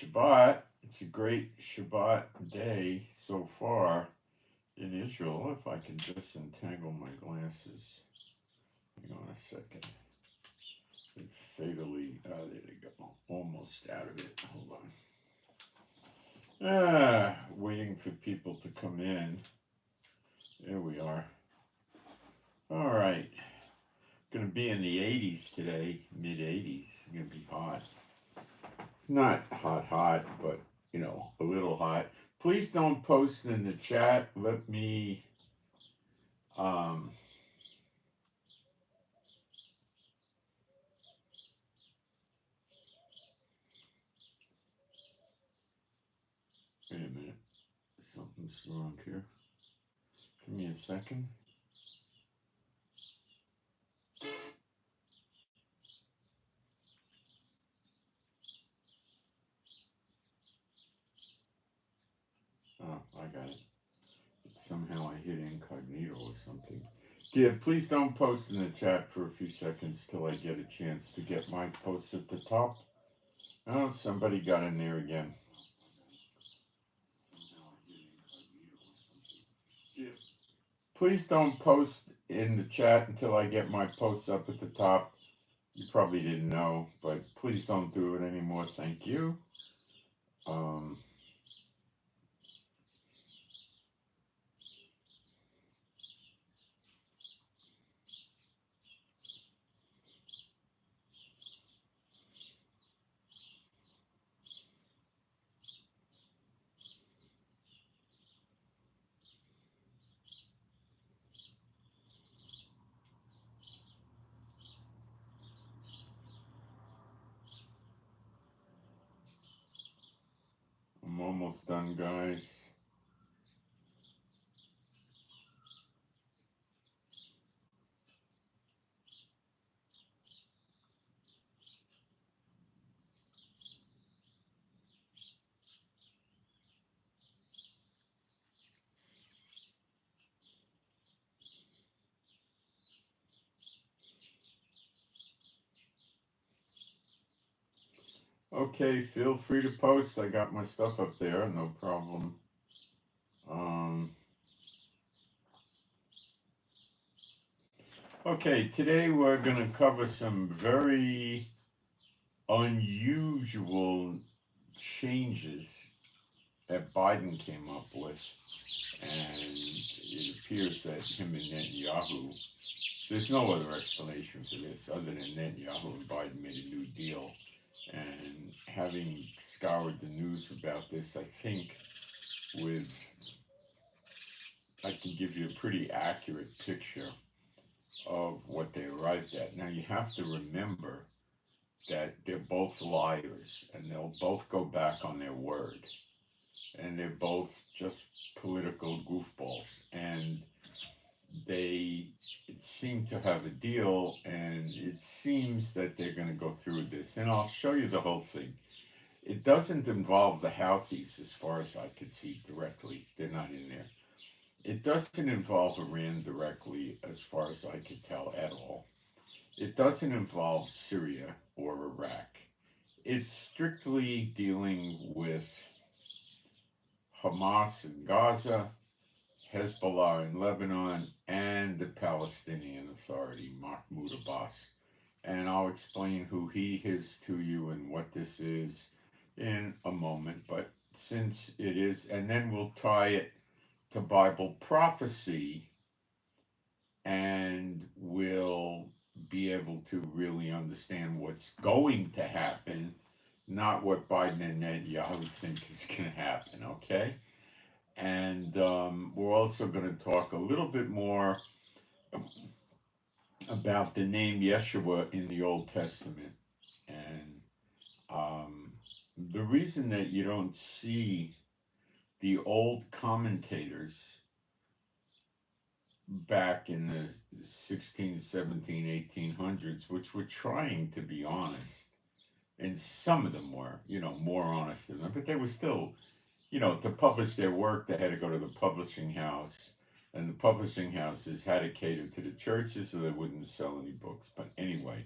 Shabbat. It's a great Shabbat day so far in Israel. If I can just untangle my glasses. Hang on a second. It fatally, there they go. Almost out of it. Hold on. Waiting for people to come in. There we are. All right. Going to be in the 80s today, mid 80s. Going to be hot. Not hot, but a little hot. Please don't post in the chat. Let me wait a minute. Something's wrong here. Give me a second. Oh, I got it. Somehow I hit incognito or something. Yeah, please don't post in the chat for a few seconds till I get a chance to get my posts at the top. Oh, somebody got in there again. Please don't post in the chat until I get my posts up at the top. You probably didn't know, but please don't do it anymore. Thank you. I'm almost done, guys. Okay, feel free to post. I got my stuff up there, no problem. Okay, today we're going to cover some very unusual changes that Biden came up with. And it appears that him and Netanyahu, there's no other explanation for this other than Netanyahu and Biden made a new deal. And having scoured the news about this, I think I can give you a pretty accurate picture of what they arrived at. Now you have to remember that they're both liars and they'll both go back on their word. And they're both just political goofballs. And they seem to have a deal, and it seems that they're going to go through with this. And I'll show you the whole thing. It doesn't involve the Houthis as far as I could see directly. They're not in there. It doesn't involve Iran directly as far as I could tell at all. It doesn't involve Syria or Iraq. It's strictly dealing with Hamas in Gaza, Hezbollah in Lebanon, and the Palestinian Authority, Mahmoud Abbas. And I'll explain who he is to you and what this is in a moment. But since it is, and then we'll tie it to Bible prophecy, and we'll be able to really understand what's going to happen, not what Biden and Netanyahu think is going to happen, okay? And we're also going to talk a little bit more about the name Yeshua in the Old Testament. And the reason that you don't see the old commentators back in the 16, 17, 1800s, which were trying to be honest, and some of them were, more honest than them, but they were still, to publish their work, they had to go to the publishing house, and the publishing houses had to cater to the churches so they wouldn't sell any books. But anyway,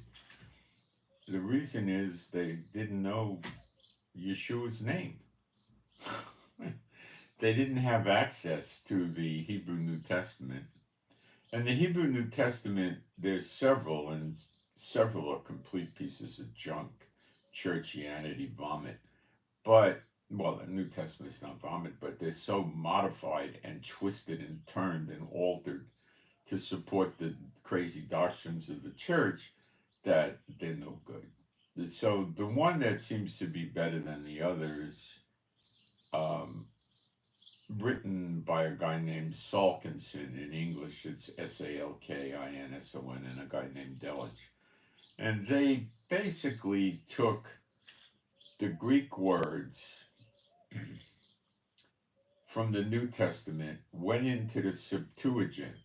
the reason is they didn't know Yeshua's name. They didn't have access to the Hebrew New Testament. And the Hebrew New Testament, there's several, and several are complete pieces of junk, churchianity, vomit. But, well, the New Testament's not vomit, but they're so modified and twisted and turned and altered to support the crazy doctrines of the church that they're no good. So the one that seems to be better than the others, written by a guy named Salkinson. In English, it's Salkinson, and a guy named Delich. And they basically took the Greek words from the New Testament, went into the Septuagint,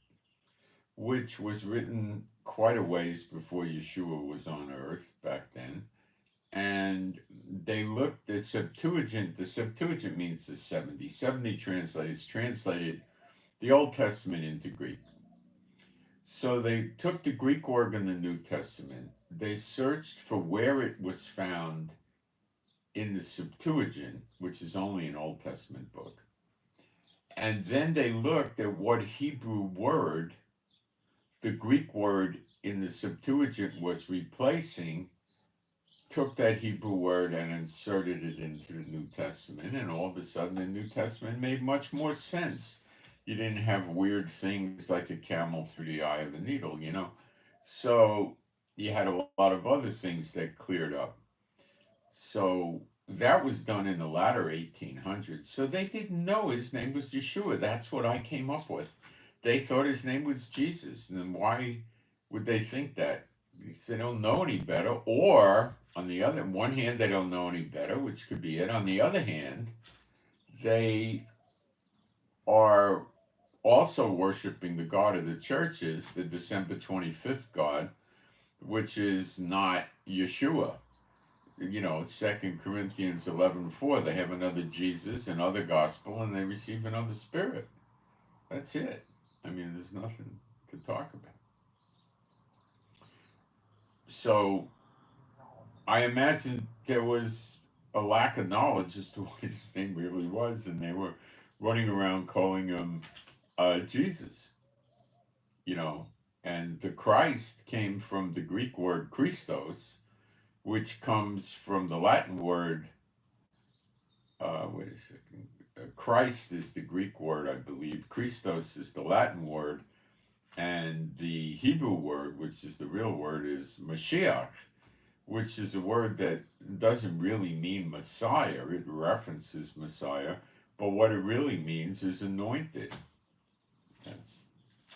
which was written quite a ways before Yeshua was on earth back then. And they looked at the Septuagint means the 70. 70 translated the Old Testament into Greek. So they took the Greek word in the New Testament, they searched for where it was found in the Septuagint, which is only an Old Testament book. And then they looked at what Hebrew word the Greek word in the Septuagint was replacing, took that Hebrew word and inserted it into the New Testament, and all of a sudden the New Testament made much more sense. You didn't have weird things like a camel through the eye of a needle, you know. So you had a lot of other things that cleared up. So that was done in the latter 1800s. So they didn't know his name was Yeshua. That's what I came up with. They thought his name was Jesus. And then why would they think that? Because they don't know any better. Or, on the other one hand, they don't know any better, which could be it. On the other hand, they are also worshiping the God of the churches, the December 25th God, which is not Yeshua. You know, 2 Corinthians 11:4, they have another Jesus, another gospel, and they receive another spirit. That's it. I mean, there's nothing to talk about. So I imagine there was a lack of knowledge as to what his name really was, and they were running around calling him Jesus, you know. And the Christ came from the Greek word Christos, which comes from the Latin word, wait a second, Christ is the Greek word, I believe. Christos is the Latin word. And the Hebrew word, which is the real word, is Mashiach, which is a word that doesn't really mean Messiah. It references Messiah, but what it really means is anointed. That's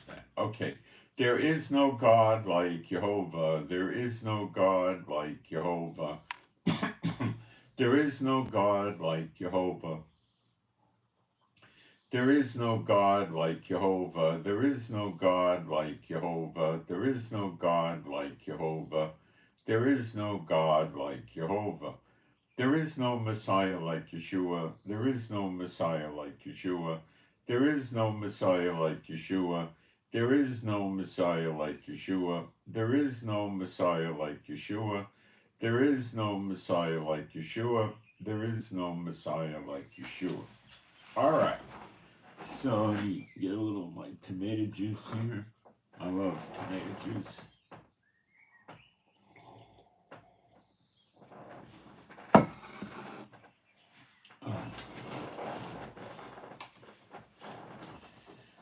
that. Okay. There is no God like Jehovah. There is no God like Jehovah. There is no God like Jehovah. There is no God like Jehovah. There is no God like Jehovah. There is no God like Jehovah. There is no God like Jehovah. There is no Messiah like Yeshua. There is no Messiah like Yeshua. There is no Messiah like Yeshua. There is no Messiah like Yeshua. There is no Messiah like Yeshua. There is no Messiah like Yeshua. There is no Messiah like Yeshua. All right. So let me get a little of my tomato juice here. I love tomato juice.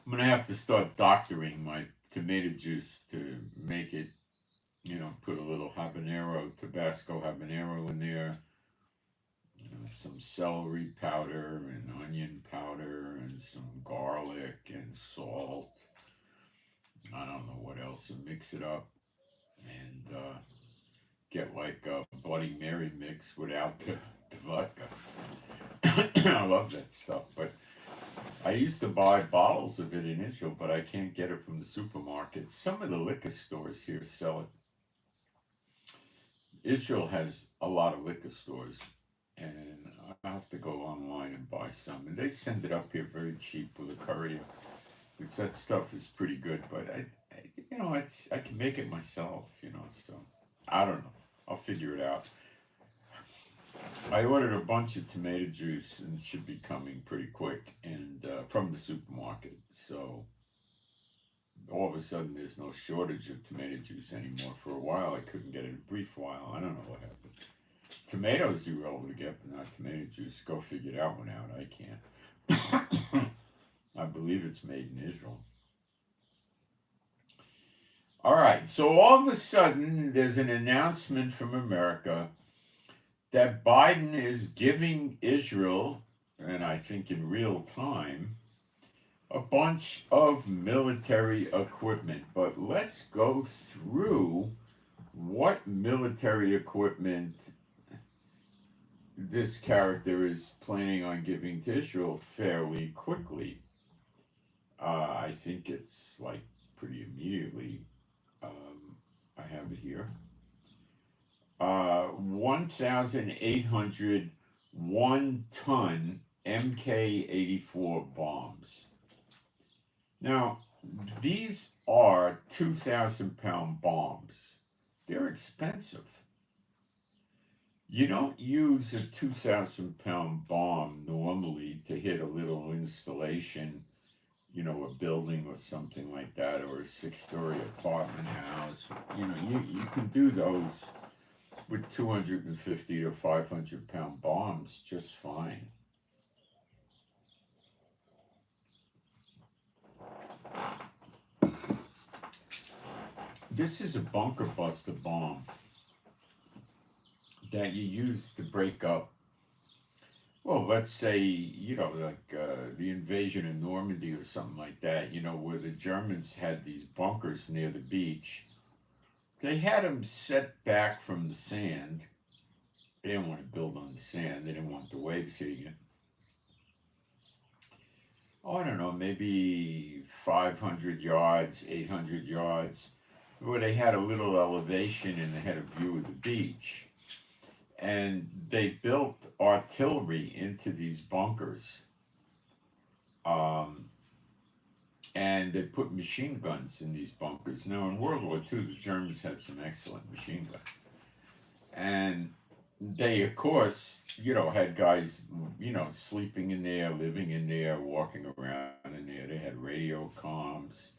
I'm going to have to start doctoring my tomato juice to make it, you know, put a little Tabasco habanero in there, you know, some celery powder and onion powder and some garlic and salt. I don't know what else, and mix it up and get like a Bloody Mary mix without the vodka. I love that stuff, but I used to buy bottles of it in Israel, but I can't get it from the supermarket. Some of the liquor stores here sell it. Israel has a lot of liquor stores, and I have to go online and buy some. And they send it up here very cheap with a courier, which that stuff is pretty good. But you know, I can make it myself, you know. So I don't know. I'll figure it out. I ordered a bunch of tomato juice and it should be coming pretty quick and from the supermarket. So all of a sudden there's no shortage of tomato juice anymore. For a while I couldn't get it, a brief while. I don't know what happened. Tomatoes you were able to get, but not tomato juice. Go figure that one out. I can't. I believe it's made in Israel. All right, so all of a sudden there's an announcement from America that Biden is giving Israel, and I think in real time, a bunch of military equipment. But let's go through what military equipment this character is planning on giving to Israel fairly quickly. I think it's like pretty immediately. I have it here. 1,800 one-ton MK-84 bombs. Now, these are 2,000-pound bombs. They're expensive. You don't use a 2,000-pound bomb normally to hit a little installation, you know, a building or something like that, or a 6-story apartment house. You know, you can do those with 250 to 500-pound bombs just fine. This is a bunker buster bomb that you use to break up, well, let's say, you know, like the invasion of Normandy or something like that, you know, where the Germans had these bunkers near the beach. They had them set back from the sand. They didn't want to build on the sand. They didn't want the waves hitting it. Oh, I don't know, maybe 500 yards, 800 yards, where they had a little elevation and they had a view of the beach. And they built artillery into these bunkers. And they put machine guns in these bunkers. Now, in World War II, the Germans had some excellent machine guns. And they, of course, you know, had guys, you know, sleeping in there, living in there, walking around in there. They had radio comms.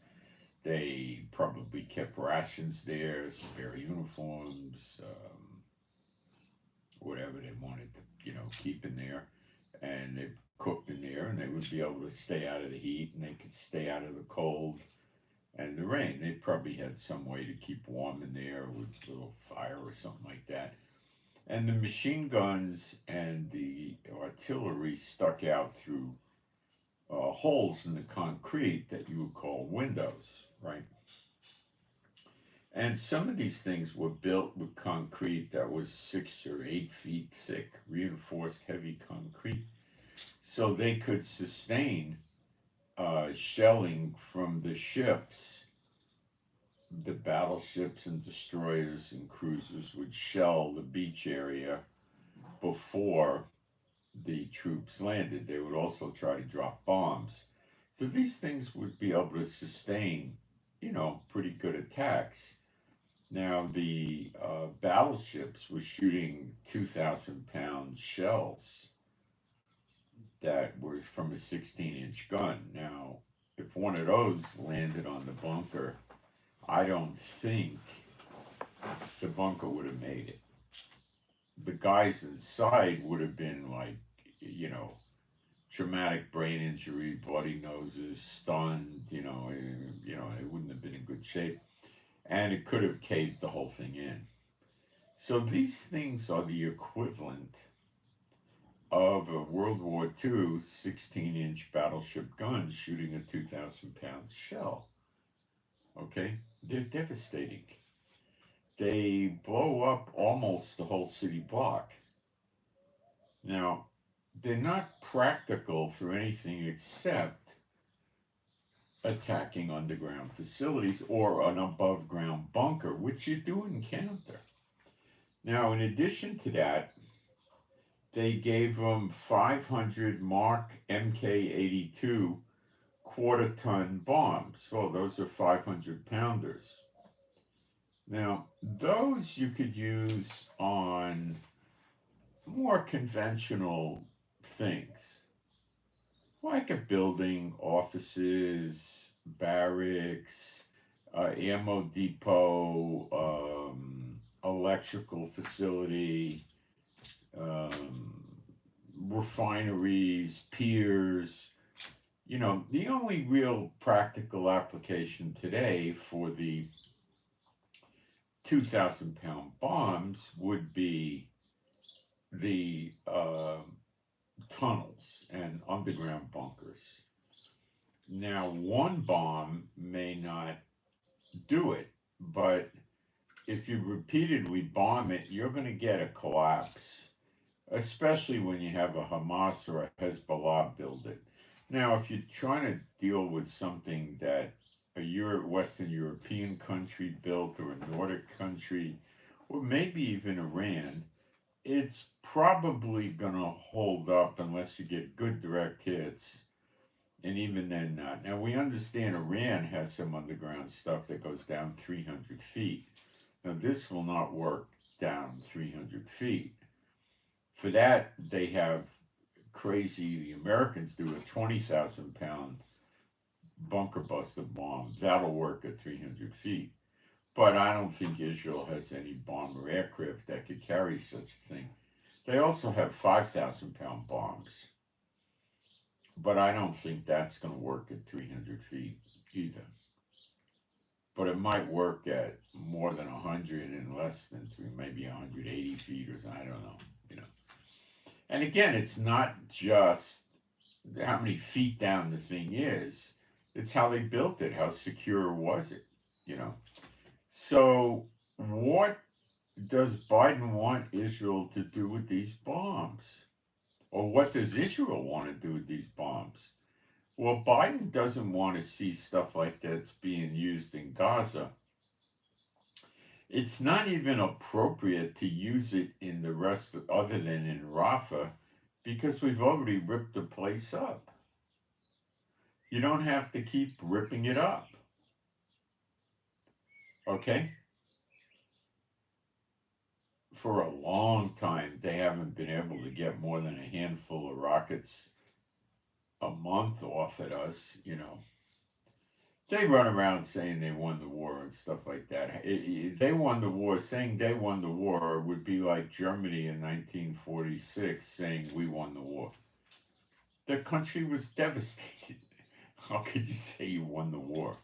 They probably kept rations there, spare uniforms, whatever they wanted to, you know, keep in there. And they cooked in there, and they would be able to stay out of the heat, and they could stay out of the cold and the rain. They probably had some way to keep warm in there with a little fire or something like that. And the machine guns and the artillery stuck out through holes in the concrete that you would call windows, right? And some of these things were built with concrete that was 6 or 8 feet thick, reinforced heavy concrete, so they could sustain shelling from the ships. The battleships and destroyers and cruisers would shell the beach area before the troops landed. They would also try to drop bombs. So these things would be able to sustain, you know, pretty good attacks. Now, the battleships were shooting 2,000-pound shells that were from a 16-inch gun. Now, if one of those landed on the bunker, I don't think the bunker would have made it. The guys inside would have been like, you know, traumatic brain injury, bloody noses, stunned, you know, it wouldn't have been in good shape. And it could have caved the whole thing in. So these things are the equivalent of a World War II 16-inch battleship gun shooting a 2,000-pound shell. Okay? They're devastating. They blow up almost the whole city block. Now, they're not practical for anything except attacking underground facilities or an above ground bunker, which you do encounter. Now, in addition to that, they gave them 500 Mark MK-82 quarter-ton bombs. Well, those are 500-pounders. Now, those you could use on more conventional things, like a building, offices, barracks, ammo depot, electrical facility, um, refineries, piers. You know, the only real practical application today for the 2,000 pound bombs would be the tunnels and underground bunkers. Now, one bomb may not do it, but if you repeatedly bomb it, you're going to get a collapse, especially when you have a Hamas or a Hezbollah build it. Now, if you're trying to deal with something that a Western European country built, or a Nordic country, or maybe even Iran, it's probably going to hold up unless you get good direct hits. And even then, not. Now, we understand Iran has some underground stuff that goes down 300 feet. Now, this will not work down 300 feet. For that, they have crazy, the Americans do a 20,000 pound bunker buster bomb. That'll work at 300 feet. But I don't think Israel has any bomber aircraft that could carry such a thing. They also have 5,000 pound bombs. But I don't think that's going to work at 300 feet either. But it might work at more than 100 and less than maybe 180 feet or something. I don't know. You know. And again, it's not just how many feet down the thing is. It's how they built it. How secure was it? You know. So what does Biden want Israel to do with these bombs? Or what does Israel want to do with these bombs? Well, Biden doesn't want to see stuff like that's being used in Gaza. It's not even appropriate to use it in the rest other than in Rafa, because we've already ripped the place up. You don't have to keep ripping it up. Okay? For a long time, they haven't been able to get more than a handful of rockets a month off at us, you know. They run around saying they won the war and stuff like that. They won the war. Saying they won the war would be like Germany in 1946 saying we won the war. Their country was devastated. How could you say you won the war?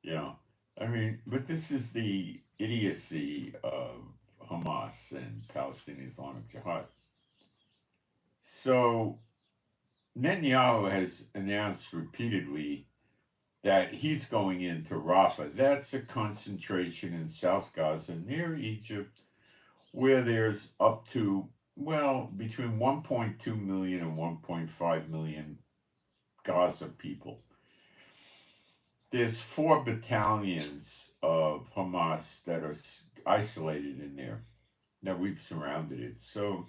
You know, I mean, but this is the idiocy of Hamas and Palestinian Islamic Jihad. So Netanyahu has announced repeatedly that he's going into Rafa. That's a concentration in South Gaza near Egypt, where there's up to, well, between 1.2 million and 1.5 million Gaza people. There's 4 battalions of Hamas that are isolated in there, that we've surrounded it. So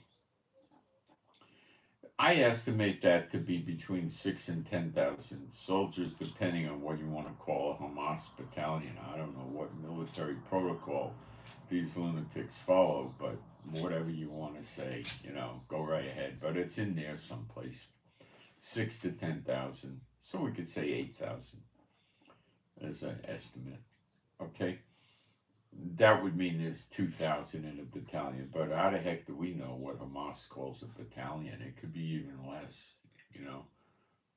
I estimate that to be between 6 and 10,000 soldiers, depending on what you want to call a Hamas battalion. I don't know what military protocol these lunatics follow, but whatever you want to say, you know, go right ahead. But it's in there someplace, 6 to 10,000. So we could say 8,000 as an estimate. Okay, that would mean there's 2,000 in a battalion, but how the heck do we know what Hamas calls a battalion? It could be even less, you know.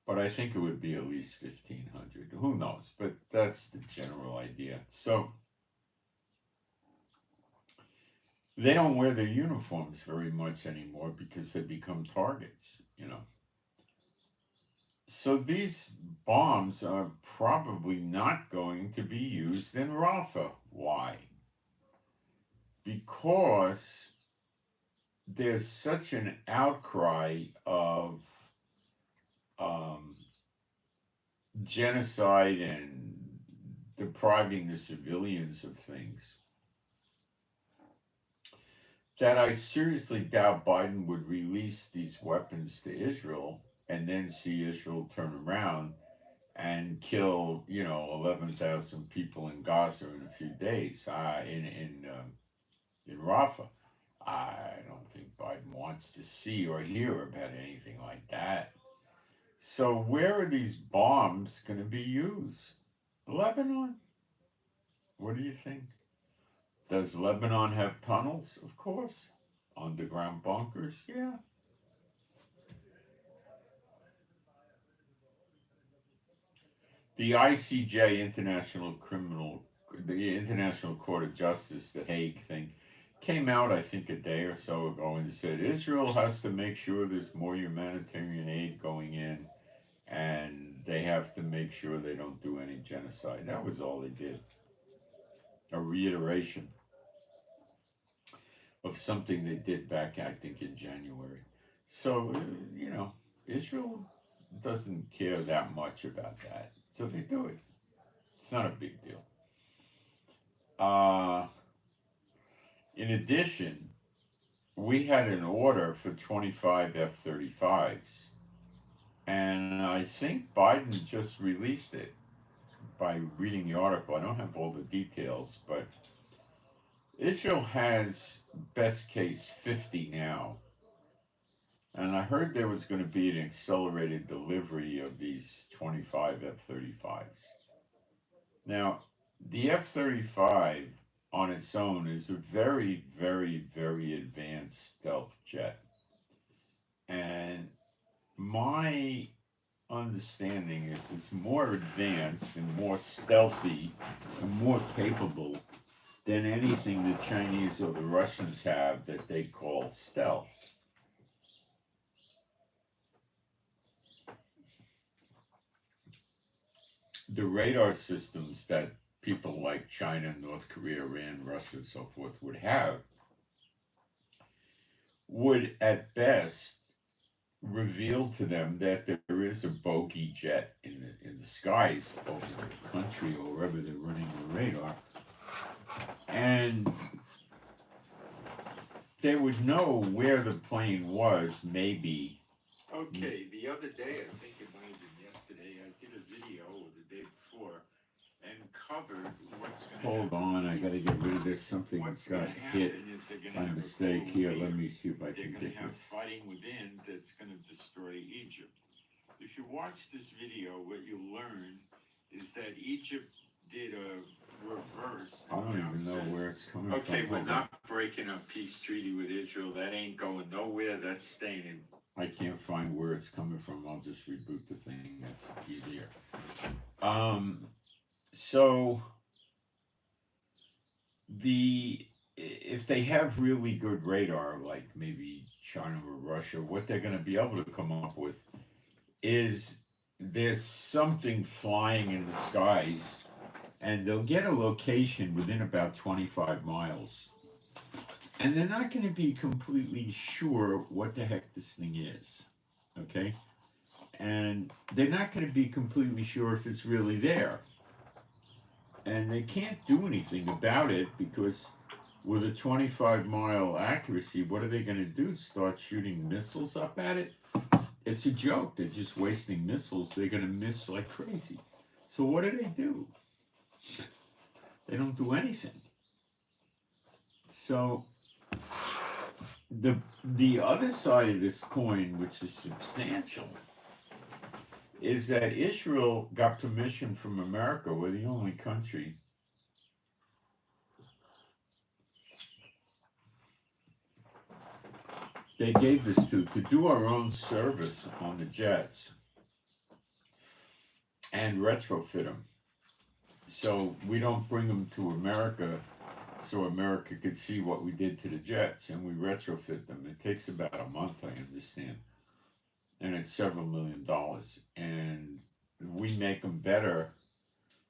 But I think it would be at least 1,500. Who knows? But that's the general idea. So they don't wear their uniforms very much anymore because they become targets, you know. So these bombs are probably not going to be used in Rafa. Why? Because there's such an outcry of genocide and depriving the civilians of things that I seriously doubt Biden would release these weapons to Israel and then see Israel turn around and kill, you know, 11,000 people in Gaza in a few days in Rafa. I don't think Biden wants to see or hear about anything like that. So where are these bombs going to be used? Lebanon? What do you think? Does Lebanon have tunnels? Of course. Underground bunkers? Yeah. The ICJ, the International Court of Justice, the Hague thing, came out, I think, a day or so ago and said Israel has to make sure there's more humanitarian aid going in, and they have to make sure they don't do any genocide. That was all they did. A reiteration of something they did back, I think, in January. So, Israel doesn't care that much about that. So they do it. It's not a big deal. In addition, we had an order for 25 F-35s, and I think Biden just released it by reading the article. I don't have all the details, but Israel has best case 50 now. And I heard there was going to be an accelerated delivery of these 25 F-35s. Now, the F-35 on its own is a very, very, very advanced stealth jet. And my understanding is it's more advanced and more stealthy and more capable than anything the Chinese or the Russians have that they call stealth. The radar systems that people like China, North Korea, Iran, Russia, and so forth would have would at best reveal to them that there is a bogey jet in the skies over the country or wherever they're running the radar. And they would know where the plane was, maybe. Okay, the other day, I think it might have been yesterday, I did a video, or the day before, and covered what's going to happen. Hold on, I got to get rid of this. Something got hit by mistake here. Let me see if I can get this. They're going to have fighting within that's going to destroy Egypt. If you watch this video, what you learn is that Egypt did a reverse. I don't even know where it's coming from. Okay, we're not breaking a peace treaty with Israel. That ain't going nowhere. That's staying in. I can't find where it's coming from. I'll just reboot the thing. That's easier. So if they have really good radar, like maybe China or Russia, what they're going to be able to come up with is there's something flying in the skies, and they'll get a location within about 25 miles. And they're not going to be completely sure what the heck this thing is, okay? And they're not going to be completely sure if it's really there. And they can't do anything about it because with a 25-mile accuracy, what are they going to do? Start shooting missiles up at it? It's a joke. They're just wasting missiles. They're going to miss like crazy. So what do? They don't do anything. So the other side of this coin, which is substantial, is that Israel got permission from America. We're the only country they gave this to do our own service on the jets and retrofit them. So we don't bring them to America so America could see what we did to the jets, and we retrofit them. It takes about a month, I understand. And it's several $1 million. And we make them better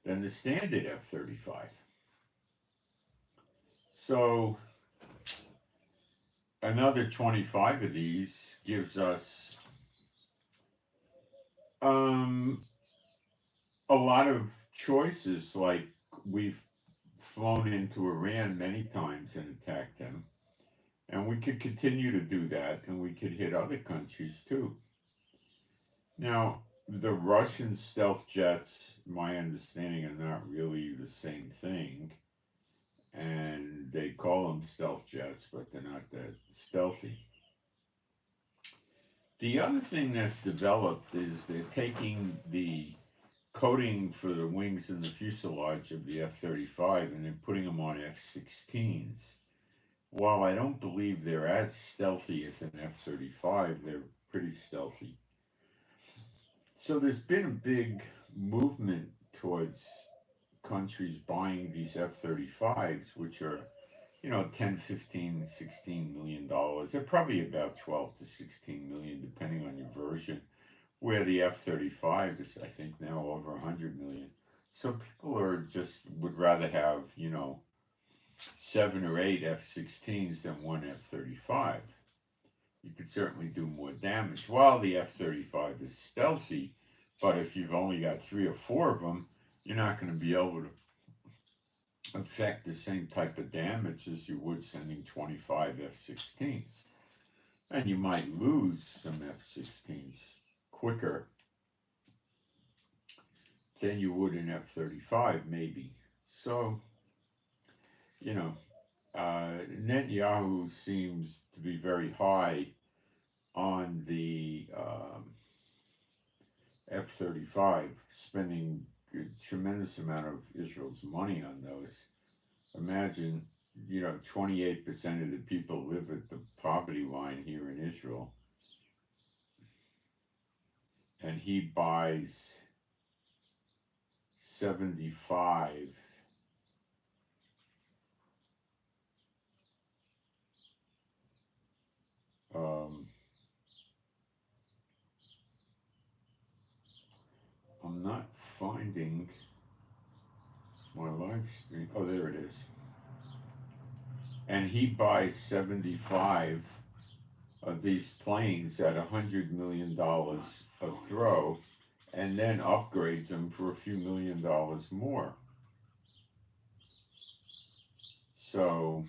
than the standard F-35. So another 25 of these gives us a lot of choices. Like we've flown into Iran many times and attacked them, and we could continue to do that, and we could hit other countries too. Now, the Russian stealth jets, my understanding, are not really the same thing. and they call them stealth jets, but they're not that stealthy. The other thing that's developed is they're taking the coating for the wings and the fuselage of the F-35 and then putting them on F-16s. While I don't believe they're as stealthy as an F-35, they're pretty stealthy. So there's been a big movement towards countries buying these F-35s, which are, 10, 15, $16 million. They're probably about 12 to 16 million, depending on your version, where the F-35 is, I think, now over 100 million. So people would rather have, 7 or 8 F-16s than one F-35. You could certainly do more damage. While the F-35 is stealthy, but if you've only got 3 or 4 of them, you're not going to be able to affect the same type of damage as you would sending 25 F-16s. And you might lose some F-16s quicker than you would an F-35, maybe. So, Netanyahu seems to be very high on the F-35, spending a tremendous amount of Israel's money on those. Imagine, 28% of the people live at the poverty line here in Israel. And he buys 75 I'm not finding my live stream. Oh, there it is. And he buys 75 of these planes at $100 million a throw, and then upgrades them for a few $1 million more. So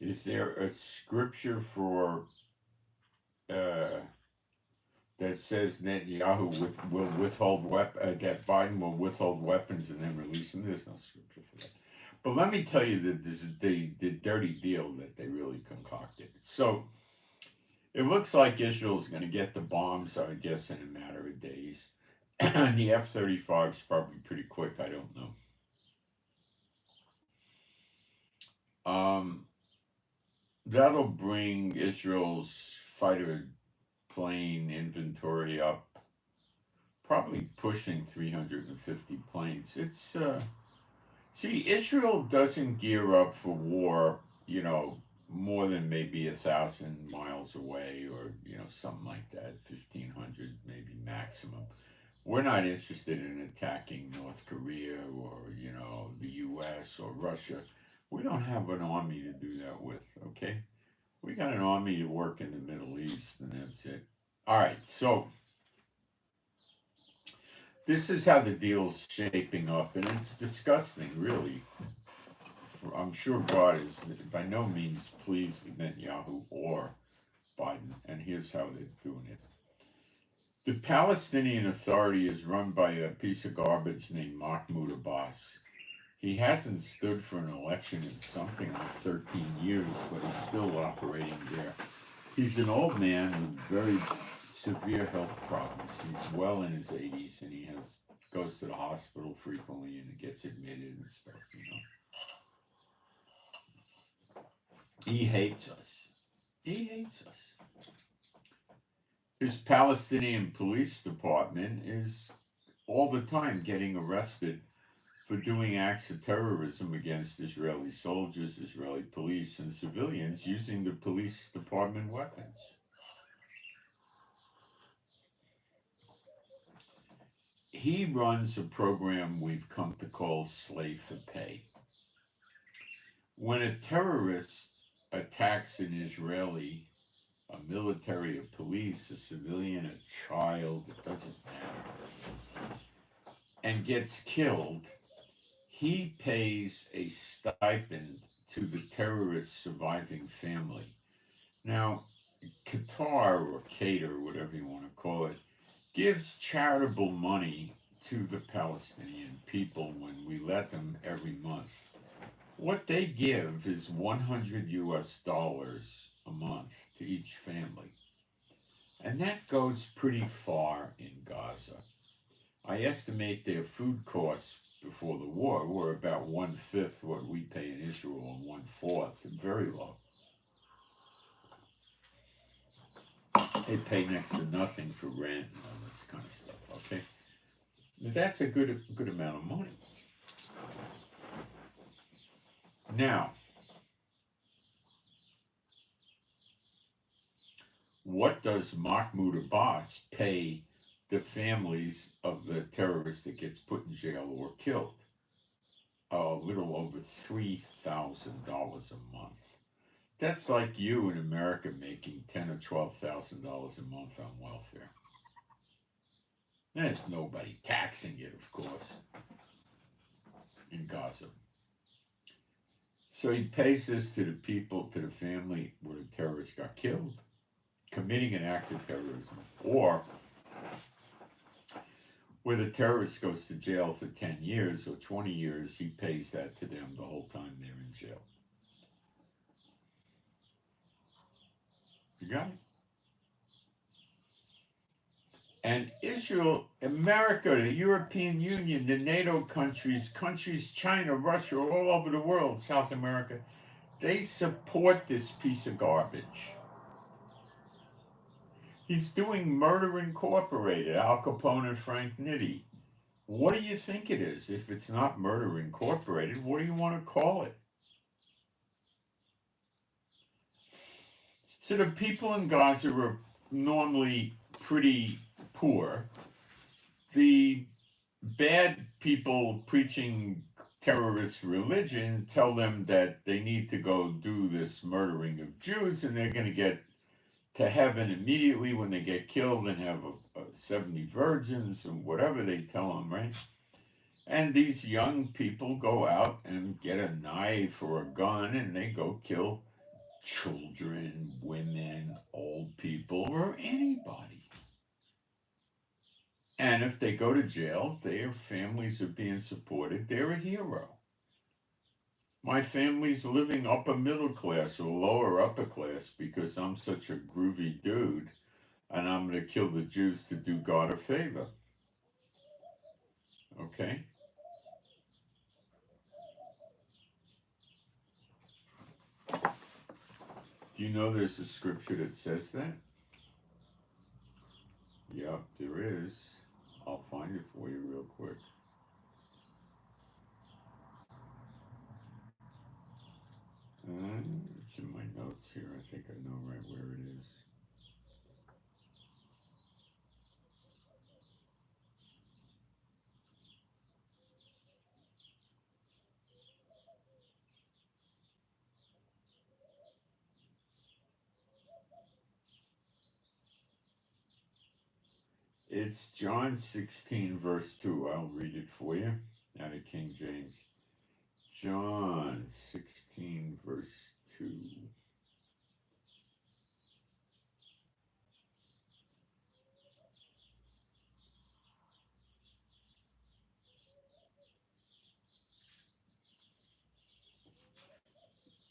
is there a scripture for that says Netanyahu will withhold that Biden will withhold weapons and then release them? There's no scripture for that. But let me tell you that this is the dirty deal that they really concocted. So it looks like Israel's going to get the bombs, I guess, in a matter of days. And the F-35 is probably pretty quick. I don't know. That'll bring Israel's fighter plane inventory up, probably pushing 350 planes. It's see, Israel doesn't gear up for war, more than maybe 1,000 miles away, or something like that, 1,500 maybe maximum. We're not interested in attacking North Korea or the U.S. or Russia. We don't have an army to do that with, okay? We got an army to work in the Middle East, and that's it. All right, so this is how the deal's shaping up, and it's disgusting, really. I'm sure God is by no means pleased with Netanyahu or Biden, and here's how they're doing it. The Palestinian Authority is run by a piece of garbage named Mahmoud Abbas. He hasn't stood for an election in something like 13 years, but he's still operating there. He's an old man with very severe health problems. He's well in his 80s, and he goes to the hospital frequently and gets admitted and stuff, He hates us. He hates us. His Palestinian police department is all the time getting arrested for doing acts of terrorism against Israeli soldiers, Israeli police, and civilians using the police department weapons. He runs a program we've come to call Slave for Pay. When a terrorist attacks an Israeli, a military, a police, a civilian, a child, it doesn't matter, and gets killed, he pays a stipend to the terrorist's surviving family. Now, Qatar or Qatar, whatever you want to call it, gives charitable money to the Palestinian people when we let them every month. What they give is $100 a month to each family. And that goes pretty far in Gaza. I estimate their food costs before the war were about 1/5 what we pay in Israel, and 1/4, very low. They pay next to nothing for rent and all this kind of stuff, okay? That's a good amount of money. Now, what does Mahmoud Abbas pay the families of the terrorists that gets put in jail or killed? A little over $3,000 a month. That's like you in America making $10,000 or $12,000 a month on welfare. There's nobody taxing it, of course, in Gaza. So he pays this to the people, to the family where the terrorists got killed, committing an act of terrorism, or where the terrorist goes to jail for 10 years or 20 years, he pays that to them the whole time they're in jail. You got it? And Israel, America, the European Union, the NATO countries, China, Russia, all over the world, South America, they support this piece of garbage. He's doing Murder Incorporated, Al Capone and Frank Nitti. What do you think it is? If it's not Murder Incorporated, what do you want to call it? So the people in Gaza are normally pretty poor. The bad people preaching terrorist religion tell them that they need to go do this murdering of Jews, and they're going to get to heaven immediately when they get killed and have 70 virgins and whatever they tell them, right? And these young people go out and get a knife or a gun and they go kill children, women, old people, or anybody. And if they go to jail, their families are being supported. They're a hero. My family's living upper middle class or lower upper class because I'm such a groovy dude and I'm going to kill the Jews to do God a favor. Okay? Do you know there's a scripture that says that? Yep, there is. I'll find it for you real quick. It's in my notes here. I think I know right where it is. It's John 16, verse 2. I'll read it for you out of King James. John 16, verse 2.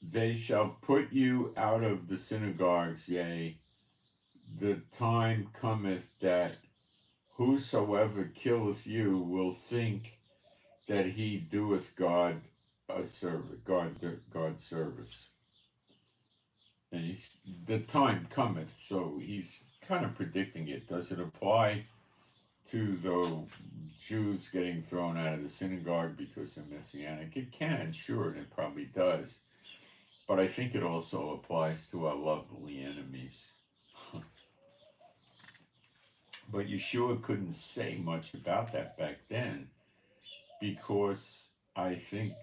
They shall put you out of the synagogues, yea, the time cometh that whosoever killeth you will think that he doeth God a service, God's service. And the time cometh, so he's kind of predicting it. Does it apply to the Jews getting thrown out of the synagogue because they're Messianic? It can, sure, and it probably does. But I think it also applies to our lovely enemies. But Yeshua couldn't say much about that back then because I think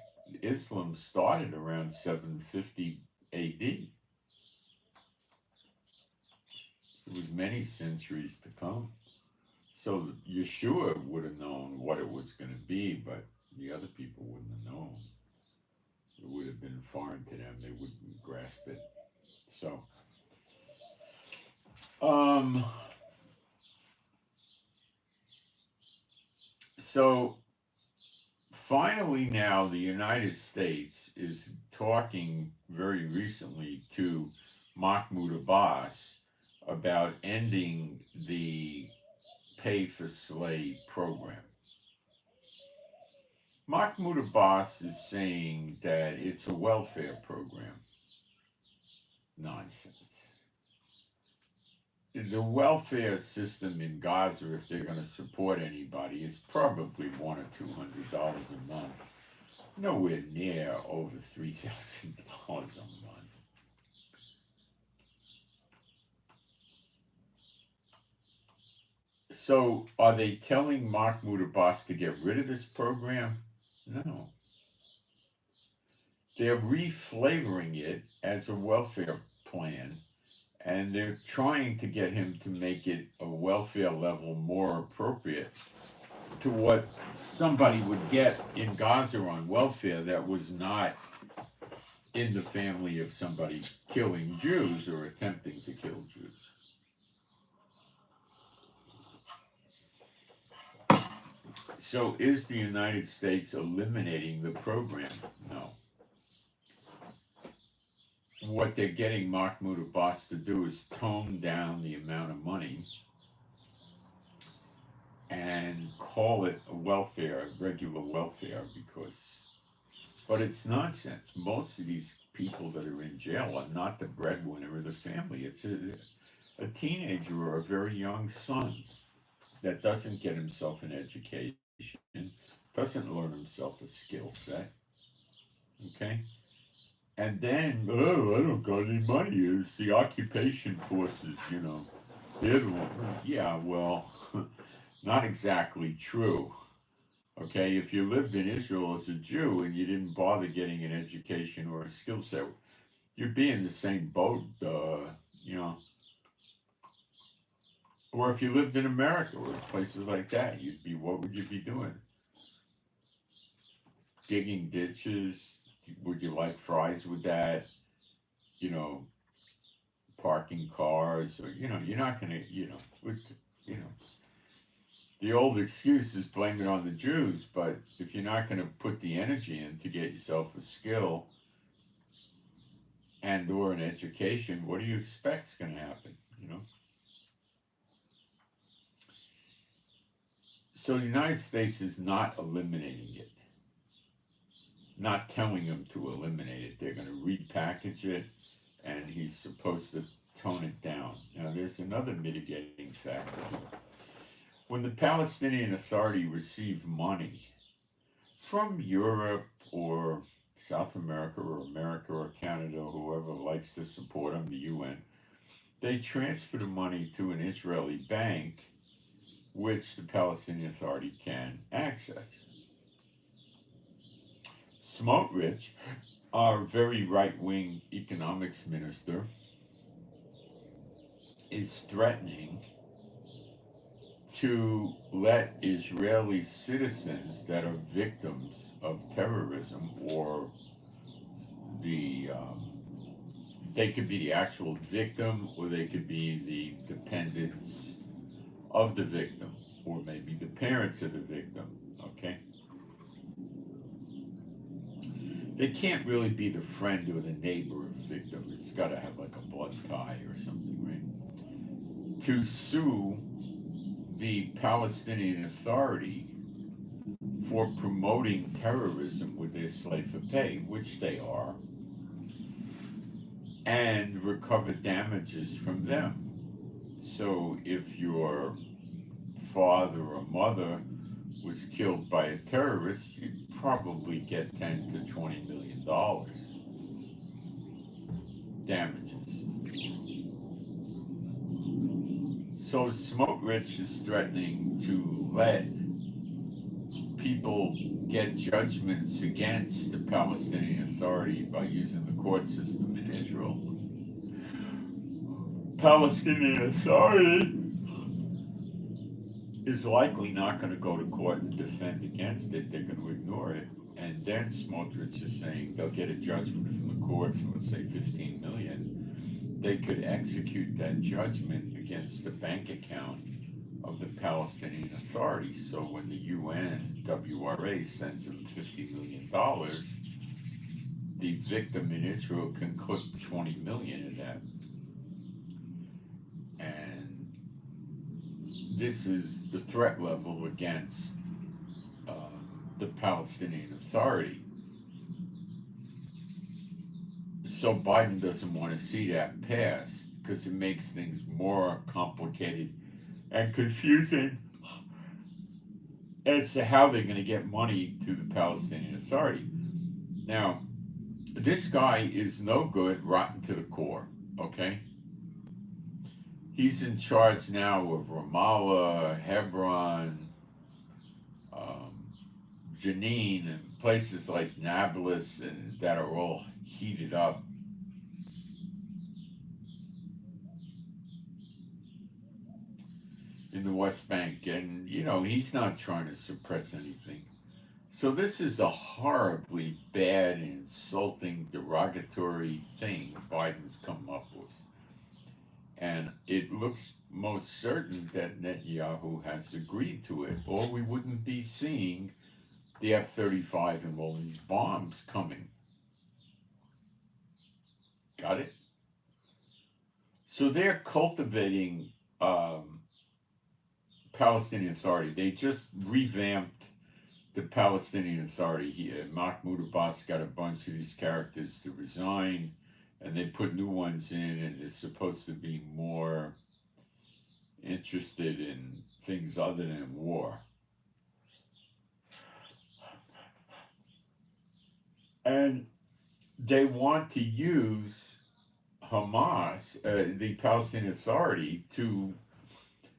Islam started around 750 AD. It was many centuries to come. So Yeshua would have known what it was going to be, but the other people wouldn't have known. It would have been foreign to them. They wouldn't grasp it. So Um, so finally now the United States is talking very recently to Mahmoud Abbas about ending the pay for slay program. Mahmoud Abbas is saying that it's a welfare program. Nonsense. The welfare system in Gaza, if they're going to support anybody, is probably $100 or $200 a month. Nowhere near over $3,000 a month. So, are they telling Mahmoud Abbas to get rid of this program? No. They're reflavoring it as a welfare plan, and they're trying to get him to make it a welfare level more appropriate to what somebody would get in Gaza on welfare that was not in the family of somebody killing Jews or attempting to kill Jews. So is the United States eliminating the program? No. What they're getting Mahmoud Abbas to do is tone down the amount of money and call it a welfare, regular welfare, but it's nonsense. Most of these people that are in jail are not the breadwinner of the family. It's a teenager or a very young son that doesn't get himself an education, doesn't learn himself a skill set, okay? And then, oh, I don't got any money. It's the occupation forces, they're the one. Yeah, well, not exactly true. Okay, if you lived in Israel as a Jew and you didn't bother getting an education or a skill set, you'd be in the same boat, Or if you lived in America or places like that, what would you be doing? Digging ditches? Would you like fries with that? Parking cars, or you're not gonna, the old excuse is blame it on the Jews, but if you're not going to put the energy in to get yourself a skill and or an education, what do you expect is going to happen, So the United States is not eliminating it, not telling them to eliminate it. They're going to repackage it, and he's supposed to tone it down. Now, there's another mitigating factor. When the Palestinian Authority received money from Europe or South America or Canada, whoever likes to support them, the UN, they transfer the money to an Israeli bank, which the Palestinian Authority can access. Smotrich, our very right-wing economics minister, is threatening to let Israeli citizens that are victims of terrorism or they could be the actual victim or they could be the dependents of the victim or maybe the parents of the victim, okay? They can't really be the friend or the neighbor of the victim. It's got to have like a blood tie or something, right? To sue the Palestinian Authority for promoting terrorism with their slave for pay, which they are, and recover damages from them. So if your father or mother was killed by a terrorist, you'd probably get $10 to $20 million damages. So Smotrich is threatening to let people get judgments against the Palestinian Authority by using the court system in Israel. Palestinian Authority is likely not going to go to court and defend against it. They're going to ignore it. And then Smotrich is saying they'll get a judgment from the court for, let's say, $15 million. they could execute that judgment against the bank account of the Palestinian Authority. So when the UNWRA sends them $50 million, the victim in Israel can clip 20 million of that. And this is the threat level against the Palestinian Authority. So Biden doesn't want to see that pass because it makes things more complicated and confusing as to how they're going to get money to the Palestinian Authority. Now, this guy is no good, rotten to the core, okay? He's in charge now of Ramallah, Hebron, Jenin, and places like Nablus and that are all heated up. In the West Bank, and he's not trying to suppress anything. So this is a horribly bad, insulting, derogatory thing Biden's come up with. And it looks most certain that Netanyahu has agreed to it, or we wouldn't be seeing the F-35 and all these bombs coming. Got it? So they're cultivating Palestinian Authority. They just revamped the Palestinian Authority. Mahmoud Abbas got a bunch of these characters to resign, and they put new ones in, and they're supposed to be more interested in things other than war. And they want to use Hamas, the Palestinian Authority, to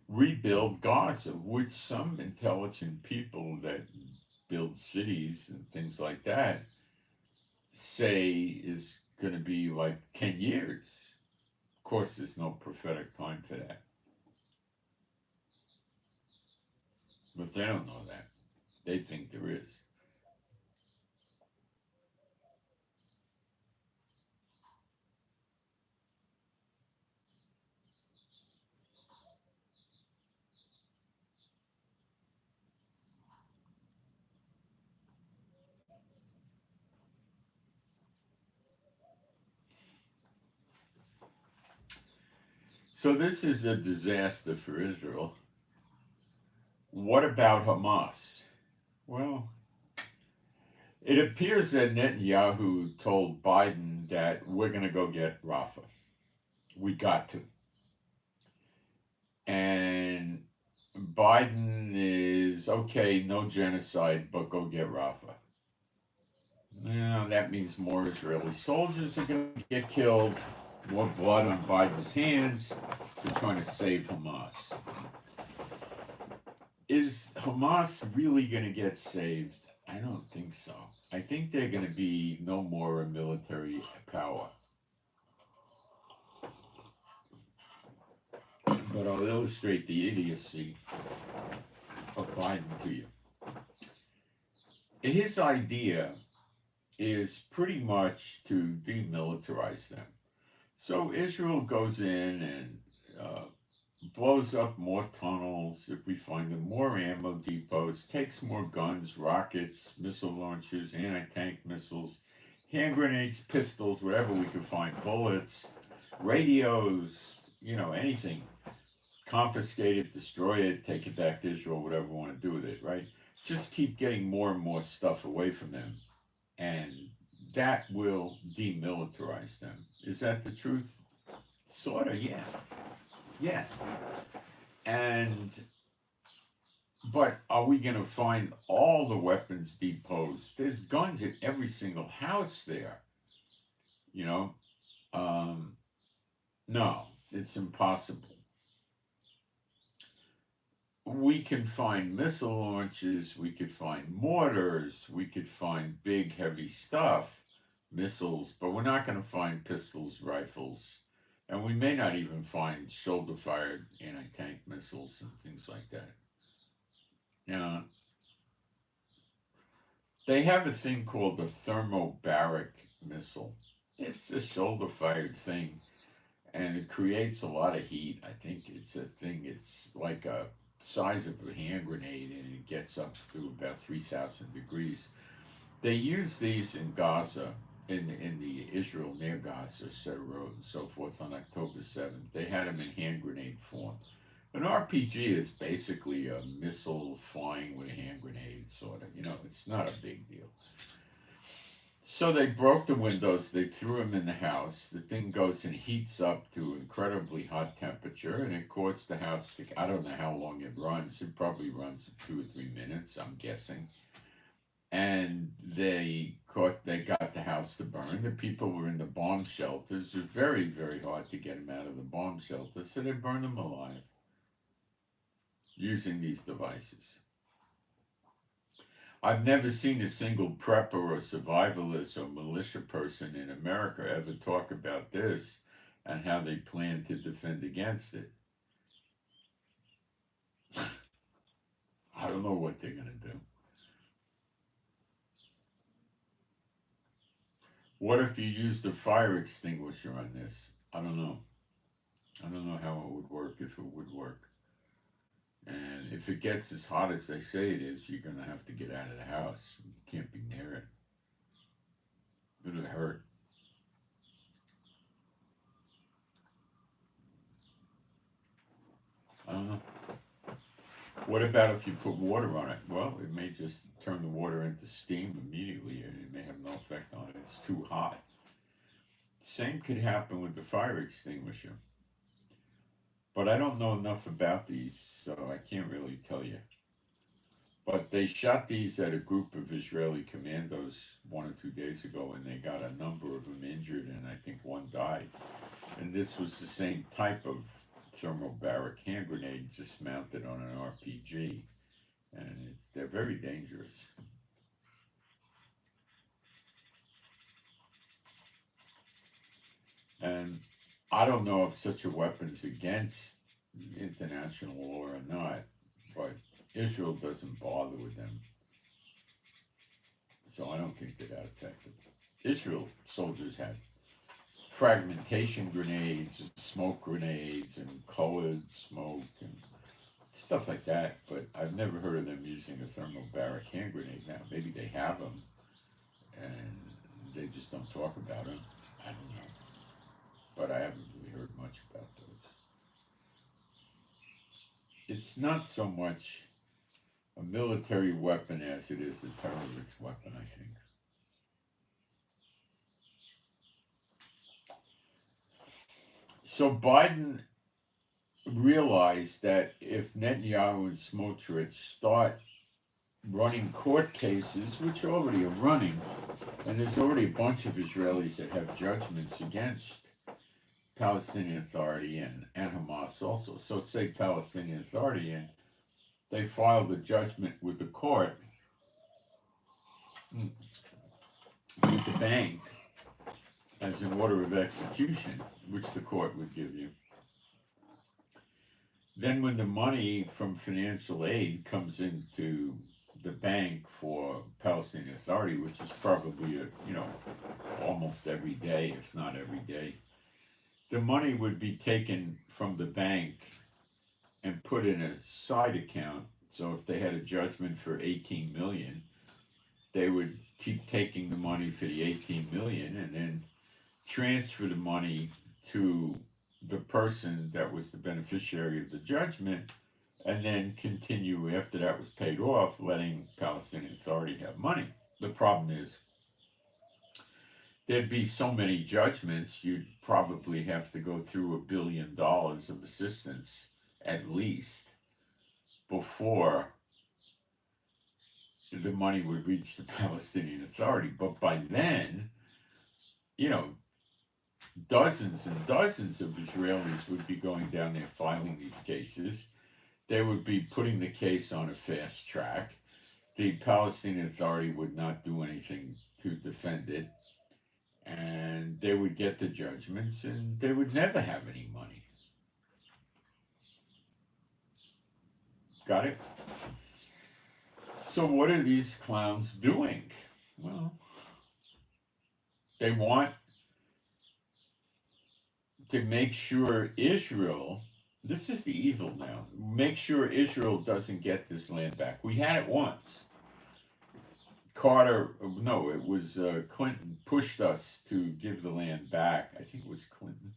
rebuild Gaza, which some intelligent people that build cities and things like that say is going to be like 10 years. Of course, there's no prophetic time for that. But they don't know that. They think there is. So this is a disaster for Israel. What about Hamas? Well, it appears that Netanyahu told Biden that we're going to go get Rafa. We got to. And Biden is, okay, no genocide, but go get Rafa. Now, that means more Israeli soldiers are going to get killed, more blood on Biden's hands. They're trying to save Hamas. Is Hamas really going to get saved? I don't think so. I think they're going to be no more a military power. But I'll illustrate the idiocy of Biden to you. His idea is pretty much to demilitarize them. So Israel goes in and blows up more tunnels if we find them, more ammo depots, takes more guns, rockets, missile launchers, anti-tank missiles, hand grenades, pistols, whatever we can find, bullets, radios, anything. Confiscate it, destroy it, take it back to Israel, whatever we want to do with it, right? Just keep getting more and more stuff away from them. And that will demilitarize them. Is that the truth? Sort of, yeah. Yeah. But are we going to find all the weapons depots? There's guns in every single house there. No, it's impossible. We can find missile launches, we could find mortars, we could find big heavy stuff, missiles, but we're not going to find pistols, rifles, and we may not even find shoulder-fired anti-tank missiles and things like that. They have a thing called the thermobaric missile. It's a shoulder-fired thing, and it creates a lot of heat. I think it's a thing. It's like a size of a hand grenade, and it gets up to about 3,000 degrees. They use these in Gaza, in the Israel near Gaza, Cedar Road, and so forth on October 7th. They had them in hand grenade form. An RPG is basically a missile flying with a hand grenade, sort of. You know, it's not a big deal. So they broke the windows, they threw them in the house. The thing goes and heats up to incredibly hot temperature, and it caused the house to, I don't know how long it runs. It probably runs 2 or 3 minutes, I'm guessing. And they got the house to burn. The people were in the bomb shelters. It was very, very hard to get them out of the bomb shelter, so they burned them alive using these devices. I've never seen a single prepper or survivalist or militia person in America ever talk about this and how they plan to defend against it. I don't know what they're going to do. What if you used a fire extinguisher on this? I don't know. I don't know how it would work, if it would work. And if it gets as hot as they say it is, you're going to have to get out of the house. You can't be near it. It'll hurt. I don't know. What about if you put water on it? Well, it may just turn the water into steam immediately, and it may have no effect on it. It's too hot. Same could happen with the fire extinguisher. But I don't know enough about these, so I can't really tell you. But they shot these at a group of Israeli commandos 1 or 2 days ago, and they got a number of them injured, and I think one died. And this was the same type of thermobaric hand grenade, just mounted on an RPG, and they're very dangerous. And I don't know if such a weapon's against international law or not, but Israel doesn't bother with them. So I don't think they're that effective. Israel soldiers had fragmentation grenades, and smoke grenades, and colored smoke, and stuff like that, but I've never heard of them using a thermobaric hand grenade. Now, maybe they have them, and they just don't talk about them. I don't know. But I haven't really heard much about those. It's not so much a military weapon as it is a terrorist weapon, I think. So Biden realized that if Netanyahu and Smotrich start running court cases, which already are running, and there's already a bunch of Israelis that have judgments against Palestinian Authority and Hamas also. So say Palestinian Authority, and they filed a judgment with the court, with the bank, as an order of execution, which the court would give you. Then when the money from financial aid comes into the bank for Palestinian Authority, which is probably, almost every day, if not every day, the money would be taken from the bank and put in a side account. So if they had a judgment for 18 million, they would keep taking the money for the 18 million and then transfer the money to the person that was the beneficiary of the judgment, and then continue after that was paid off, letting Palestinian Authority have money. The problem is there'd be so many judgments, you'd probably have to go through $1 billion of assistance at least before the money would reach the Palestinian Authority. But by then, dozens and dozens of Israelis would be going down there filing these cases. They would be putting the case on a fast track. The Palestinian Authority would not do anything to defend it. And they would get the judgments, and they would never have any money. Got it? So what are these clowns doing? Well, they want to make sure Israel, this is the evil now, make sure Israel doesn't get this land back. We had it once. Carter, no, it was Clinton pushed us to give the land back. I think it was Clinton.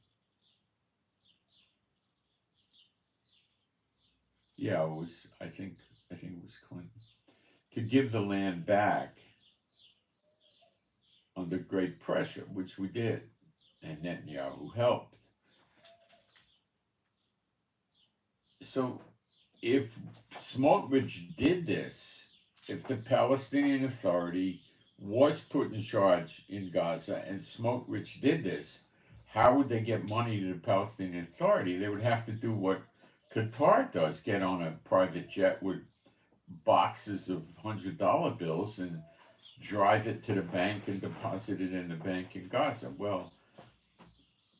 Yeah, it was. I think it was Clinton to give the land back under great pressure, which we did, and Netanyahu helped. So, if Smotrich did this, if the Palestinian Authority was put in charge in Gaza and Smotrich did this, how would they get money to the Palestinian Authority? They would have to do what Qatar does, get on a private jet with boxes of $100 bills and drive it to the bank and deposit it in the bank in Gaza. Well,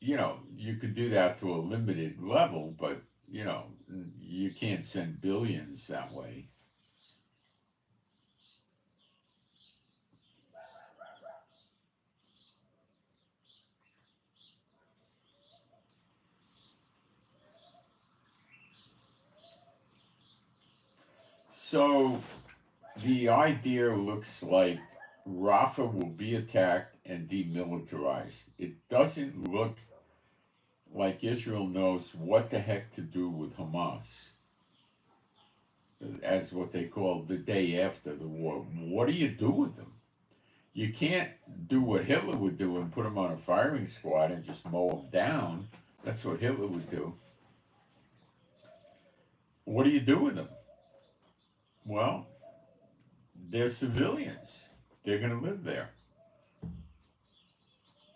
you could do that to a limited level, but, you can't send billions that way. So the idea looks like Rafa will be attacked and demilitarized. It doesn't look like Israel knows what the heck to do with Hamas as what they call the day after the war. What do you do with them? You can't do what Hitler would do and put them on a firing squad and just mow them down. That's what Hitler would do. What do you do with them? Well, they're civilians. They're going to live there.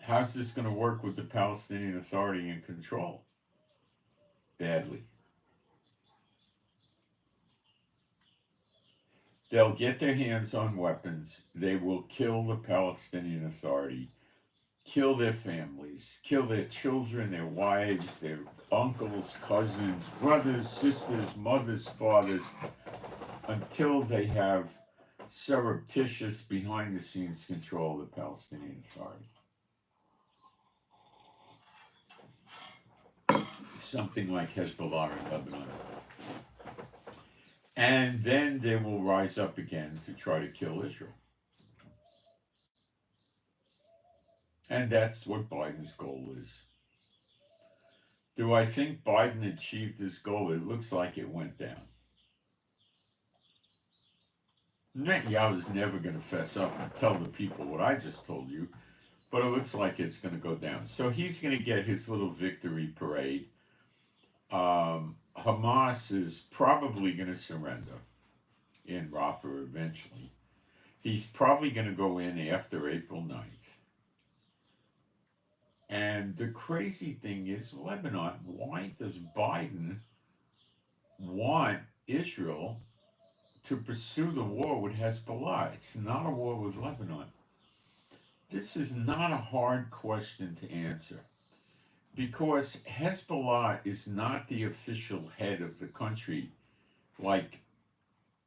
How's this going to work with the Palestinian Authority in control? Badly. They'll get their hands on weapons. They will kill the Palestinian Authority, kill their families, kill their children, their wives, their uncles, cousins, brothers, sisters, mothers, fathers, until they have surreptitious, behind-the-scenes control of the Palestinian Authority. Something like Hezbollah in Lebanon. And then they will rise up again to try to kill Israel. And that's what Biden's goal is. Do I think Biden achieved his goal? It looks like it went down. Netanyahu's never going to fess up and tell the people what I just told you, but it looks like it's going to go down. So he's going to get his little victory parade. Hamas is probably going to surrender in Rafa eventually. He's probably going to go in after April 9th. And the crazy thing is, Lebanon, why does Biden want Israel to pursue the war with Hezbollah? It's not a war with Lebanon. This is not a hard question to answer, because Hezbollah is not the official head of the country. Like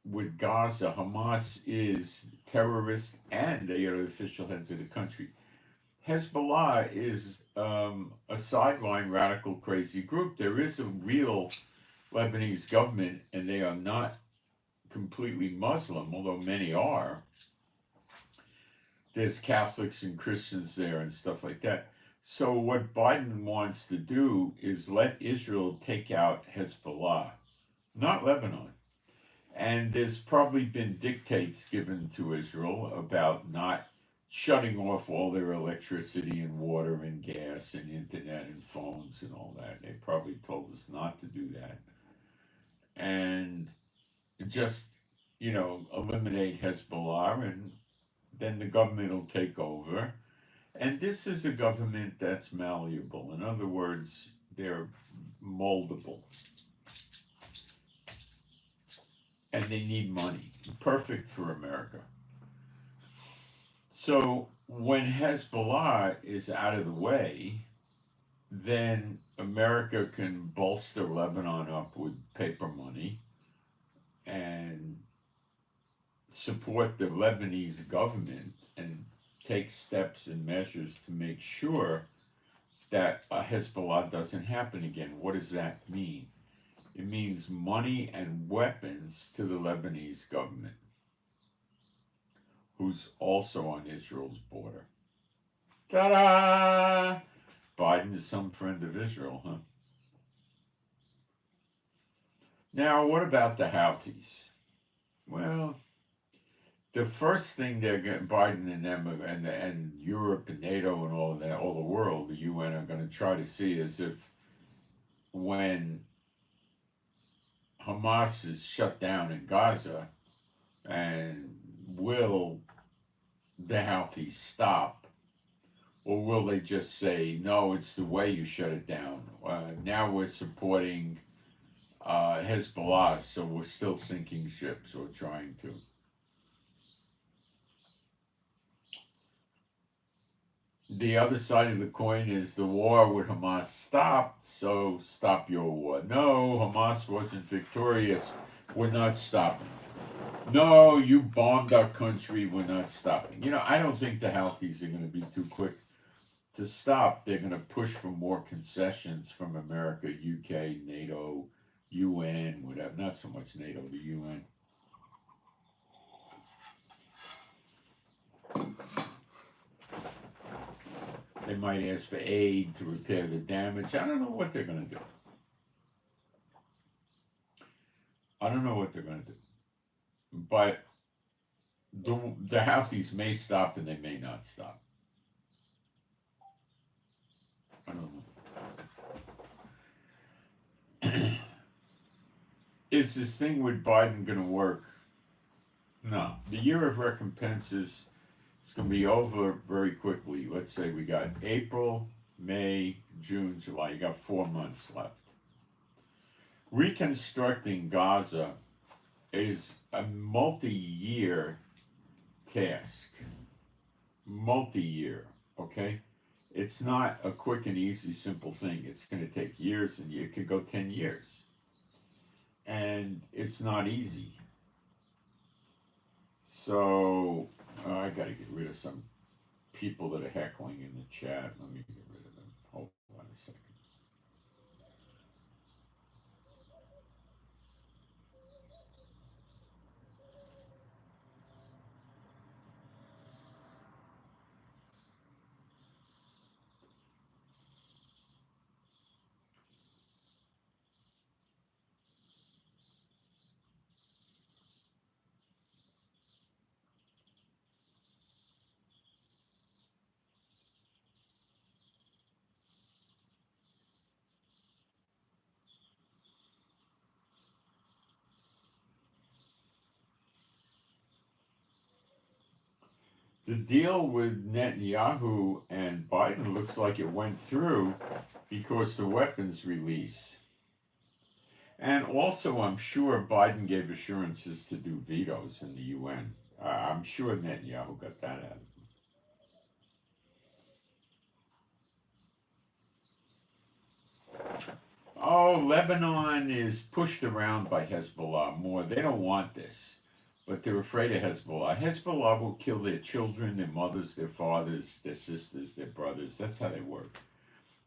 with Gaza, Hamas is terrorist and they are the official heads of the country. Hezbollah is a sideline radical crazy group. There is a real Lebanese government, and they are not completely Muslim, although many are. There's Catholics and Christians there and stuff like that. So what Biden wants to do is let Israel take out Hezbollah, not Lebanon. And there's probably been dictates given to Israel about not shutting off all their electricity and water and gas and internet and phones and all that. They probably told us not to do that. And just, eliminate Hezbollah, and then the government will take over. And this is a government that's malleable. In other words, they're moldable. And they need money. Perfect for America. So when Hezbollah is out of the way, then America can bolster Lebanon up with paper money and support the Lebanese government and take steps and measures to make sure that Hezbollah doesn't happen again. What does that mean? It means money and weapons to the Lebanese government, who's also on Israel's border. Ta-da! Biden is some friend of Israel, huh? Now, what about the Houthis? Well, the first thing they're getting, Biden and them and Europe and NATO and all of that, all the world, the UN are going to try to see is if when Hamas is shut down in Gaza, and will the Houthis stop, or will they just say, no, it's the way you shut it down? Now we're supporting Hezbollah, so we're still sinking ships or trying to. The other side of the coin is the war with Hamas stopped, so stop your war. No, Hamas wasn't victorious. We're not stopping. No, you bombed our country. We're not stopping. You know, I don't think the Houthis are going to be too quick to stop. They're going to push for more concessions from America, UK, NATO, UN, whatever. Not so much NATO, the UN. They might ask for aid to repair the damage. I don't know what they're going to do. I don't know what they're going to do. But the Houthis may stop and they may not stop. I don't know. Is this thing with Biden going to work? No. The year of recompenses is going to be over very quickly. Let's say we got April, May, June, July. You got 4 months left. Reconstructing Gaza is a multi-year task. Multi-year, okay? It's not a quick and easy, simple thing. It's going to take years, and it could go 10 years. And it's not easy. So, I got to get rid of some people that are heckling in the chat. Let me get rid of them. Hold on a second. The deal with Netanyahu and Biden looks like it went through because the weapons release. And also, I'm sure Biden gave assurances to do vetoes in the UN. I'm sure Netanyahu got that out of him. Oh, Lebanon is pushed around by Hezbollah more. They don't want this, but they're afraid of Hezbollah. Hezbollah will kill their children, their mothers, their fathers, their sisters, their brothers. That's how they work.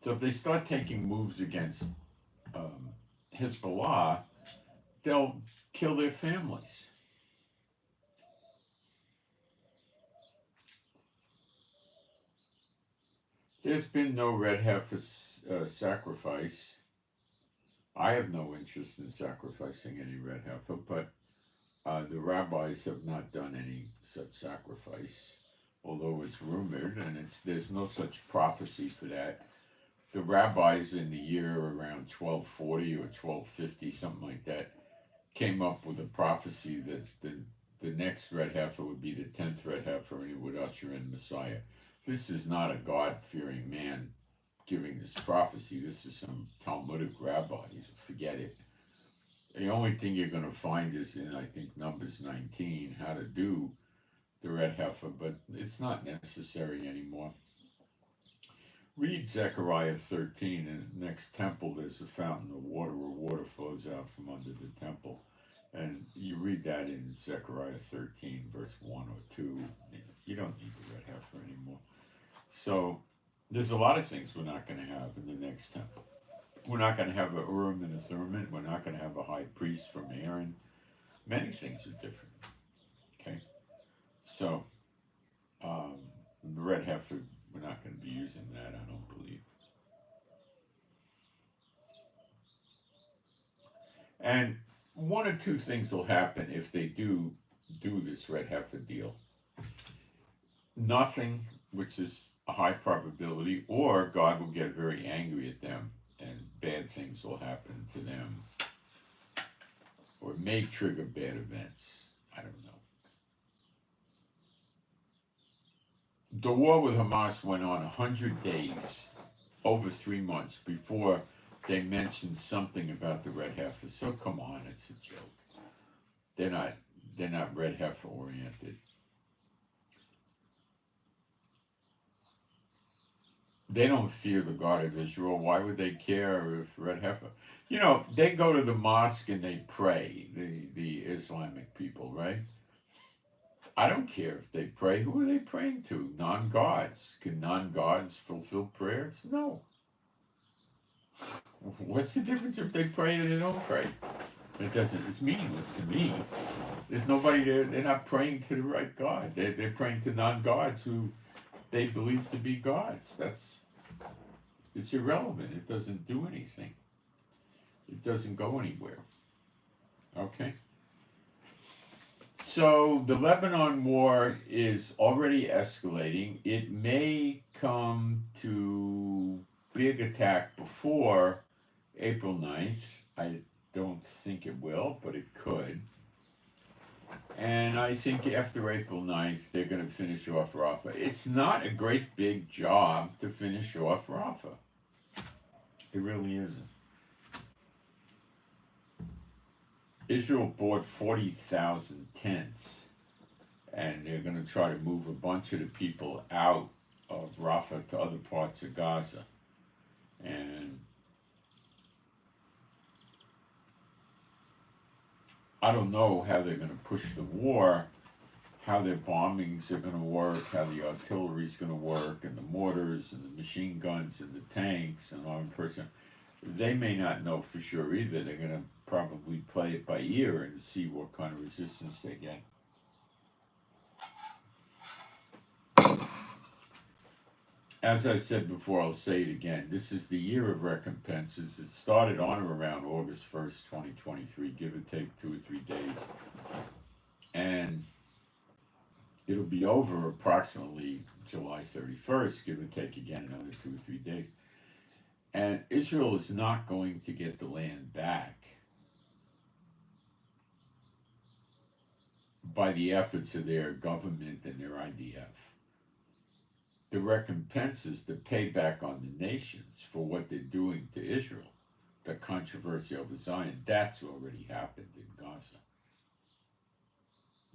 So if they start taking moves against Hezbollah, they'll kill their families. There's been no red heifer sacrifice. I have no interest in sacrificing any red heifer, but the rabbis have not done any such sacrifice, although it's rumored, and there's no such prophecy for that. The rabbis in the year around 1240 or 1250, something like that, came up with a prophecy that the next red heifer would be the 10th red heifer, and he would usher in Messiah. This is not a God-fearing man giving this prophecy. This is some Talmudic rabbis. Forget it. The only thing you're going to find is in, I think, Numbers 19, how to do the red heifer, but it's not necessary anymore. Read Zechariah 13. In the next temple, there's a fountain of water where water flows out from under the temple. And you read that in Zechariah 13, verse 1 or 2. You don't need the red heifer anymore. So There's a lot of things we're not going to have in the next temple. We're not going to have a Urim and a Thummim. We're not going to have a high priest from Aaron. Many things are different. Okay, so um, the red heifer, we're not going to be using that. I don't believe. And one or two things will happen if they do this red heifer deal. Nothing, which is a high probability, or God will get very angry at them and bad things will happen to them, or it may trigger bad events. I don't know. The war with Hamas went on 100 days, over 3 months, before they mentioned something about the red heifer. So come on, it's a joke. They're not red heifer oriented. They don't fear the God of Israel. Why would they care if red heifer? You know, they go to the mosque and they pray, the Islamic people, right? I don't care if they pray. Who are they praying to? Non-gods. Can non-gods fulfill prayers? No. What's the difference if they pray or they don't pray? It doesn't. It's meaningless to me. There's nobody there. They're not praying to the right God. They're praying to non-gods who they believe to be gods. It's irrelevant. It doesn't do anything. It doesn't go anywhere. Okay? So the Lebanon war is already escalating. It may come to big attack before April 9th. I don't think it will, but it could. And I think after April 9th, they're going to finish off Rafa. It's not a great big job to finish off Rafa. It really isn't. Israel bought 40,000 tents, and they're going to try to move a bunch of the people out of Rafa to other parts of Gaza. And I don't know how they're going to push the war, how their bombings are going to work, how the artillery is going to work, and the mortars, and the machine guns, and the tanks, and armed person. They may not know for sure either. They're going to probably play it by ear and see what kind of resistance they get. As I said before, I'll say it again. This is the year of recompenses. It started on or around August 1st, 2023, give or take 2 or 3 days. And it'll be over approximately July 31st, give or take again another 2 or 3 days. And Israel is not going to get the land back by the efforts of their government and their IDF. The recompenses, the payback on the nations for what they're doing to Israel, the controversy over Zion, that's already happened in Gaza.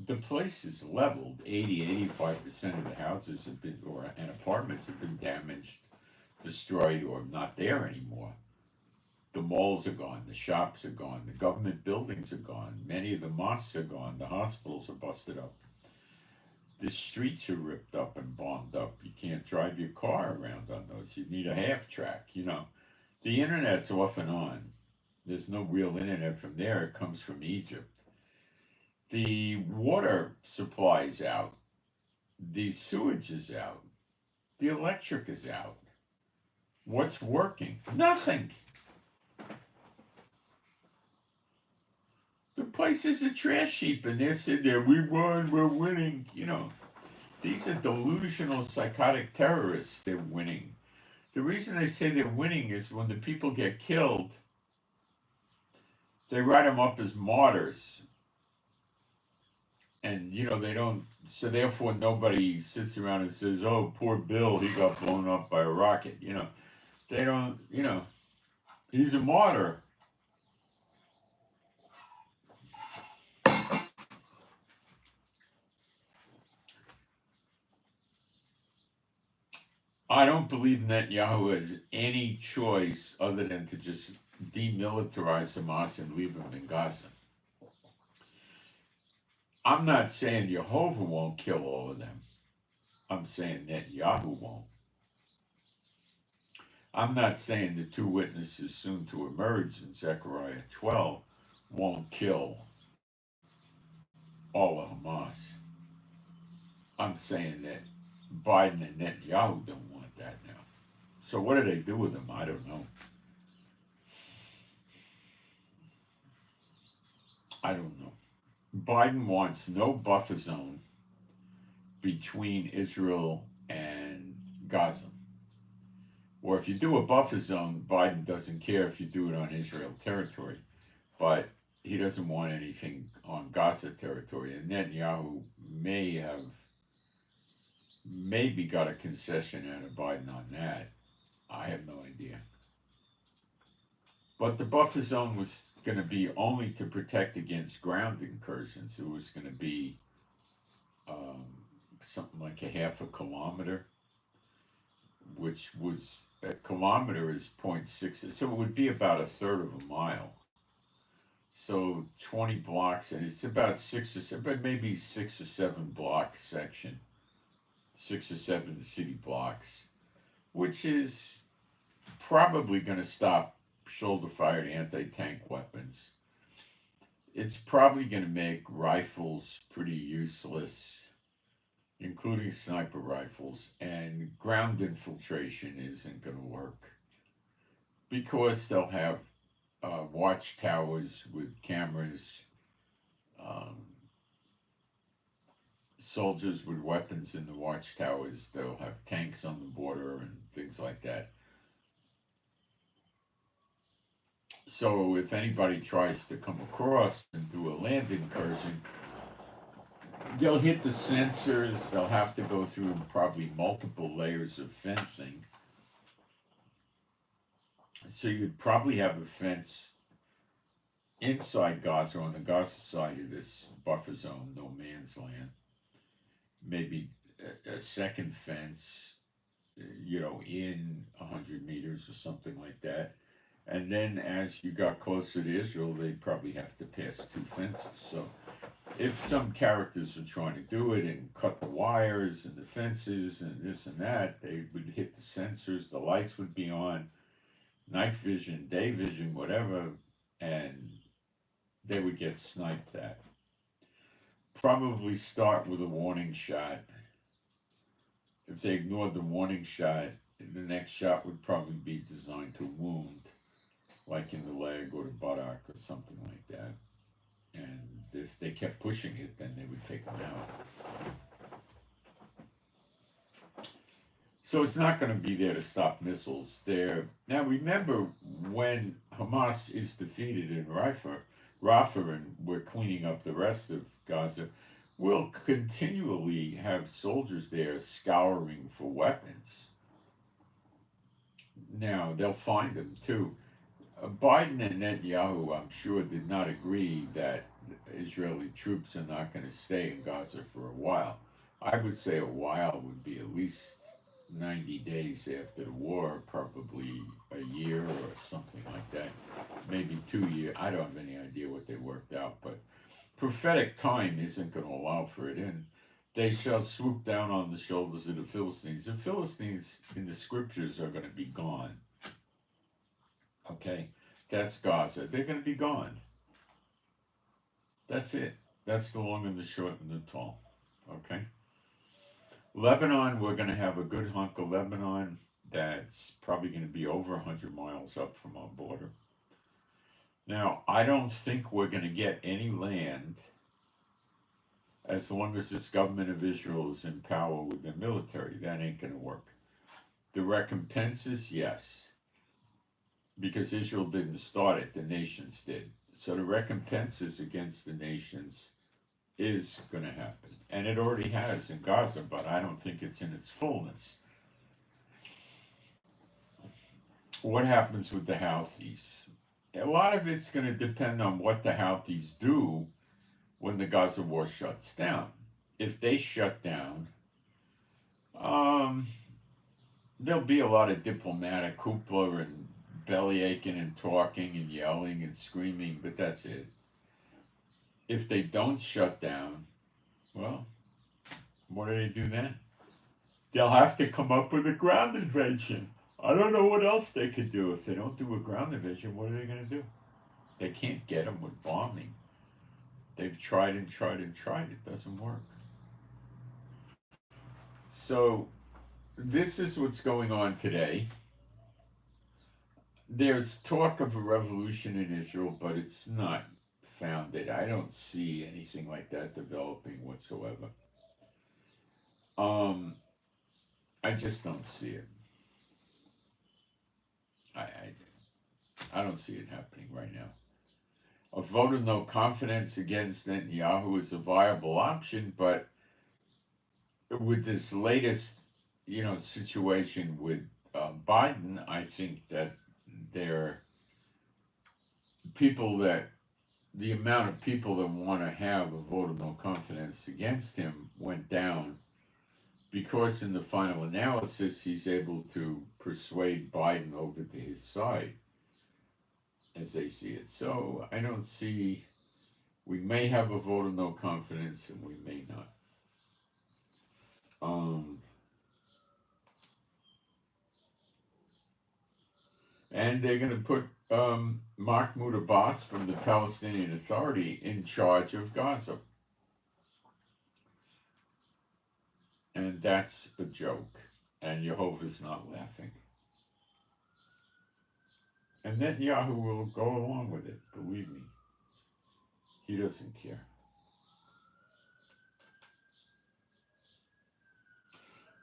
The place is leveled. 85% of the houses have been, and apartments have been damaged, destroyed, or not there anymore. The malls are gone, the shops are gone, the government buildings are gone, many of the mosques are gone, the hospitals are busted up. The streets are ripped up and bombed up. You can't drive your car around on those. You need a half track, you know. The internet's off and on. There's no real internet from there. It comes from Egypt. The water supply's out. The sewage is out. The electric is out. What's working? Nothing. The place is a trash heap, and they're sitting there, we won, we're winning. You know, these are delusional, psychotic terrorists. They're winning. The reason they say they're winning is when the people get killed, they write them up as martyrs. And, you know, they don't, so therefore nobody sits around and says, oh, poor Bill, he got blown up by a rocket. You know, they don't, you know, he's a martyr. I don't believe Netanyahu has any choice other than to just demilitarize Hamas and leave them in Gaza. I'm not saying Jehovah won't kill all of them. I'm saying Netanyahu won't. I'm not saying the two witnesses soon to emerge in Zechariah 12 won't kill all of Hamas. I'm saying that Biden and Netanyahu don't want that now. So what do they do with them? I don't know. I don't know. Biden wants no buffer zone between Israel and Gaza. Or if you do a buffer zone, Biden doesn't care if you do it on Israel territory. But he doesn't want anything on Gaza territory. And Netanyahu may have maybe got a concession out of Biden on that. I have no idea. But the buffer zone was going to be only to protect against ground incursions. It was going to be something like a half a kilometer, which was a kilometer is 0.6, so it would be about a third of a mile. So 20 blocks, and it's about 6 or 7, but maybe 6 or 7 block section, 6 or 7 city blocks, which is probably going to stop shoulder-fired anti-tank weapons. It's probably going to make rifles pretty useless, including sniper rifles, and ground infiltration isn't going to work because they'll have watchtowers with cameras, soldiers with weapons in the watchtowers. They'll have tanks on the border and things like that. So if anybody tries to come across and do a land incursion, they'll hit the sensors. They'll have to go through probably multiple layers of fencing. So you'd probably have a fence inside Gaza, on the Gaza side of this buffer zone, no man's land. Maybe a second fence, in 100 meters or something like that. And then as you got closer to Israel, they'd probably have to pass 2 fences. So if some characters were trying to do it and cut the wires and the fences and this and that, they would hit the sensors, the lights would be on, night vision, day vision, whatever, and they would get sniped at. Probably start with a warning shot. If they ignored the warning shot, the next shot would probably be designed to wound, like in the leg or the buttock or something like that. And if they kept pushing it, then they would take them out. So it's not going to be there to stop missiles there. Now remember, when Hamas is defeated in Rafa, and we're cleaning up the rest of Gaza, we'll continually have soldiers there scouring for weapons. Now, they'll find them too. Biden and Netanyahu, I'm sure, did not agree that Israeli troops are not going to stay in Gaza for a while. I would say a while would be at least 90 days after the war, probably a year or something like that. Maybe 2 years. I don't have any idea what they worked out, but prophetic time isn't going to allow for it. And they shall swoop down on the shoulders of the Philistines. The Philistines in the scriptures are going to be gone. Okay, that's Gaza. They're going to be gone. That's it. That's the long and the short and the tall. Okay. Lebanon, we're going to have a good hunk of Lebanon that's probably going to be over 100 miles up from our border. Now, I don't think we're going to get any land as long as this government of Israel is in power with the military. That ain't going to work. The recompenses, yes. Because Israel didn't start it, the nations did. So the recompenses against the nations is going to happen. And it already has in Gaza, but I don't think it's in its fullness. What happens with the Houthis? A lot of it's going to depend on what the Houthis do when the Gaza war shuts down. If they shut down, there'll be a lot of diplomatic hoopla and belly aching and talking and yelling and screaming, but that's it. If they don't shut down, well, what do they do then? They'll have to come up with a ground invasion. I don't know what else they could do. If they don't do a ground division, what are they going to do? They can't get them with bombing. They've tried and tried and tried. It doesn't work. So, this is what's going on today. There's talk of a revolution in Israel, but it's not founded. I don't see anything like that developing whatsoever. Um, I just don't see it. I, I, I don't see it happening right now. A vote of no confidence against Netanyahu is a viable option, but with this latest, situation with Biden, I think that there people that the amount of people that want to have a vote of no confidence against him went down because in the final analysis he's able to persuade Biden over to his side as they see it. So I don't see, we may have a vote of no confidence and we may not. And they're going to put Mahmoud Abbas from the Palestinian Authority in charge of Gaza. And that's a joke. And Jehovah's not laughing. And Netanyahu will go along with it, believe me. He doesn't care.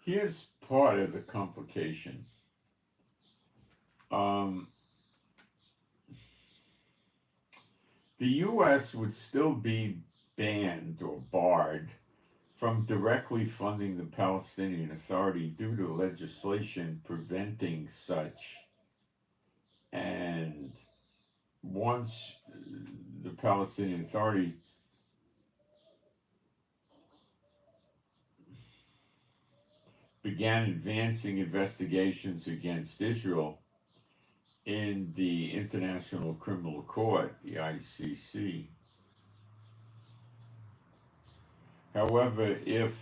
Here's part of the complication. The U.S. would still be banned or barred from directly funding the Palestinian Authority due to legislation preventing such. And once the Palestinian Authority began advancing investigations against Israel in the International Criminal Court, the ICC. However, if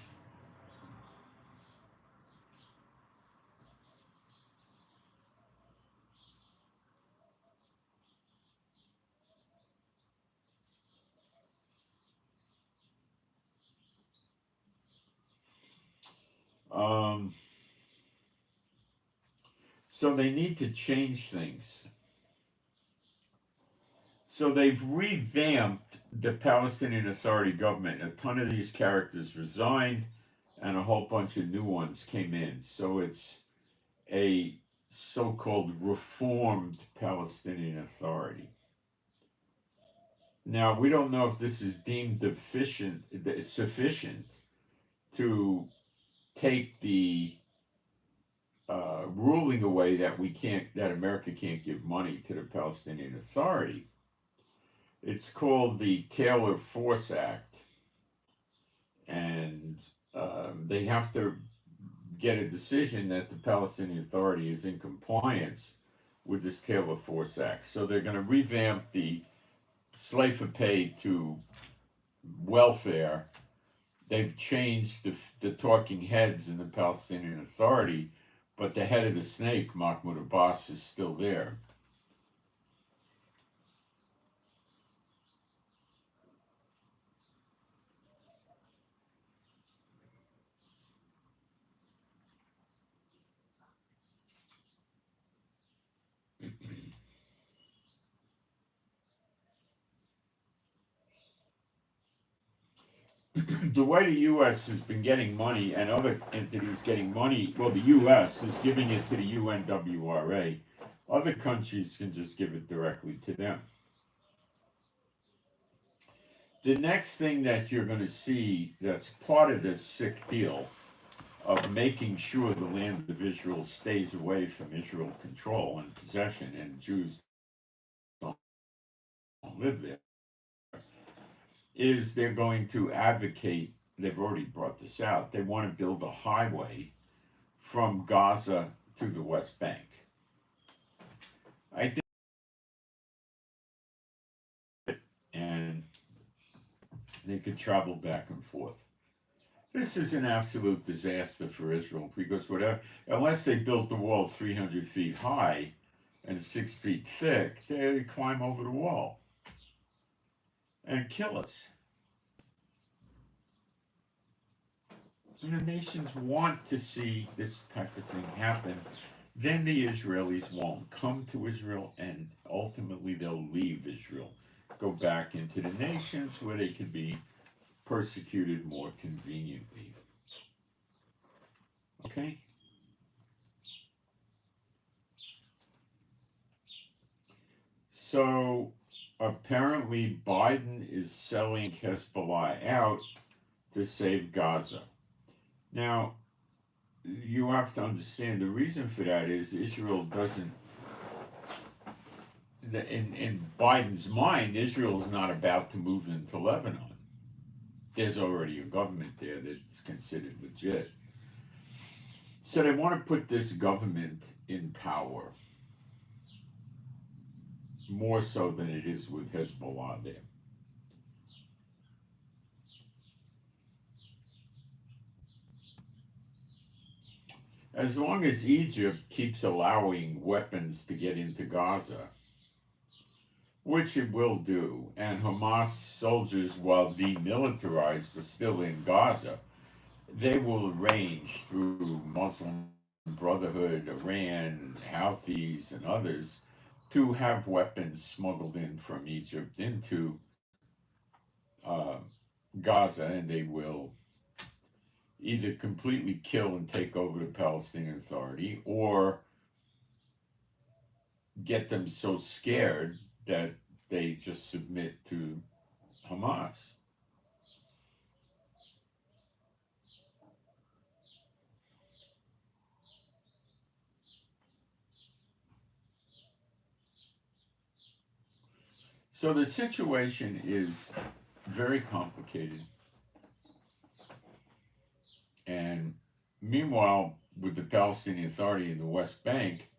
so they need to change things. So they've revamped the Palestinian Authority government. A ton of these characters resigned, and a whole bunch of new ones came in. So it's a so-called reformed Palestinian Authority. Now, we don't know if this is deemed sufficient to take the ruling away that America can't give money to the Palestinian Authority. It's called the Taylor Force Act, and they have to get a decision that the Palestinian Authority is in compliance with this Taylor Force Act. So they're going to revamp the slave for pay to welfare. They've changed the talking heads in the Palestinian Authority, but the head of the snake, Mahmoud Abbas, is still there. The way the U.S. has been getting money and other entities getting money, well, the U.S. is giving it to the UNWRA. Other countries can just give it directly to them. The next thing that you're going to see that's part of this sick deal of making sure the land of Israel stays away from Israel control and possession and Jews don't live there is they're going to advocate, they've already brought this out, they want to build a highway from Gaza to the West Bank. I think, and they could travel back and forth. This is an absolute disaster for Israel because whatever, unless they built the wall 300 feet high and 6 feet thick, they climb over the wall and kill us. And the nations want to see this type of thing happen. Then the Israelis won't come to Israel, and ultimately they'll leave Israel, go back into the nations where they can be persecuted more conveniently. Okay? So apparently Biden is selling Hezbollah out to save Gaza. Now, you have to understand the reason for that is Israel doesn't, in Biden's mind, Israel is not about to move into Lebanon. There's already a government there that's considered legit. So they want to put this government in power, more so than it is with Hezbollah there. As long as Egypt keeps allowing weapons to get into Gaza, which it will do, and Hamas soldiers, while demilitarized, are still in Gaza, they will arrange through Muslim Brotherhood, Iran, Houthis, and others to have weapons smuggled in from Egypt into Gaza, and they will either completely kill and take over the Palestinian Authority or get them so scared that they just submit to Hamas. So the situation is very complicated. And meanwhile, with the Palestinian Authority in the West Bank,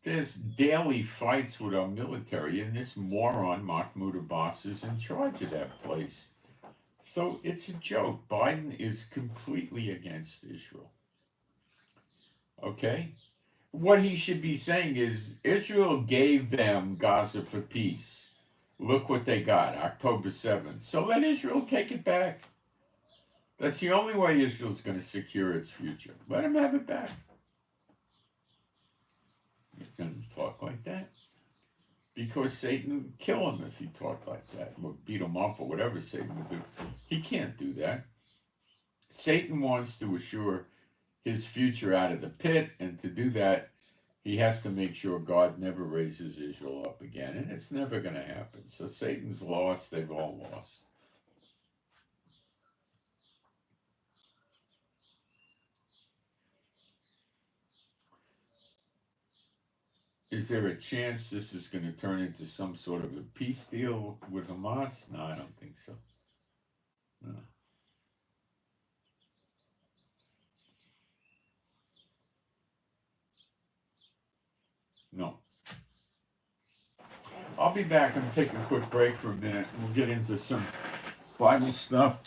there's daily fights with our military, and this moron Mahmoud Abbas is in charge of that place. So it's a joke. Biden is completely against Israel. Okay? What he should be saying is Israel gave them Gaza for peace. Look what they got, October 7th. So let Israel take it back. That's the only way Israel's going to secure its future. Let him have it back. He's going to talk like that. Because Satan would kill him if he talked like that. Or beat him up or whatever Satan would do. He can't do that. Satan wants to assure his future out of the pit, and to do that, he has to make sure God never raises Israel up again. And it's never going to happen. So Satan's lost. They've all lost. Is there a chance this is going to turn into some sort of a peace deal with Hamas? No, I don't think so. No. No. I'll be back. I'm taking a quick break for a minute. We'll get into some Bible stuff.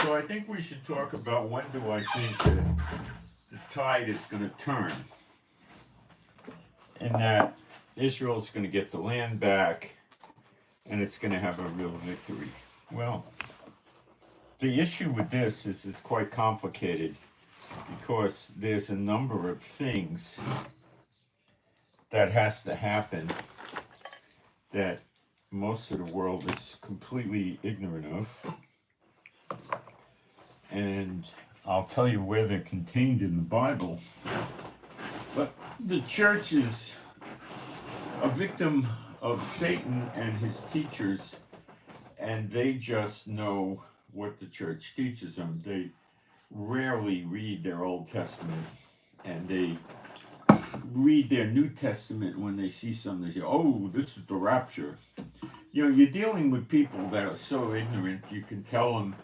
So I think we should talk about when do I think the tide is going to turn, and that Israel's going to get the land back, and it's going to have a real victory. Well, the issue with this is it's quite complicated because there's a number of things that has to happen that most of the world is completely ignorant of. And I'll tell you where they're contained in the Bible. But the church is a victim of Satan and his teachers, and they just know what the church teaches them. They rarely read their Old Testament, and they read their New Testament when they see something. They say, oh, this is the rapture. You know, you're dealing with people that are so ignorant, you can tell them,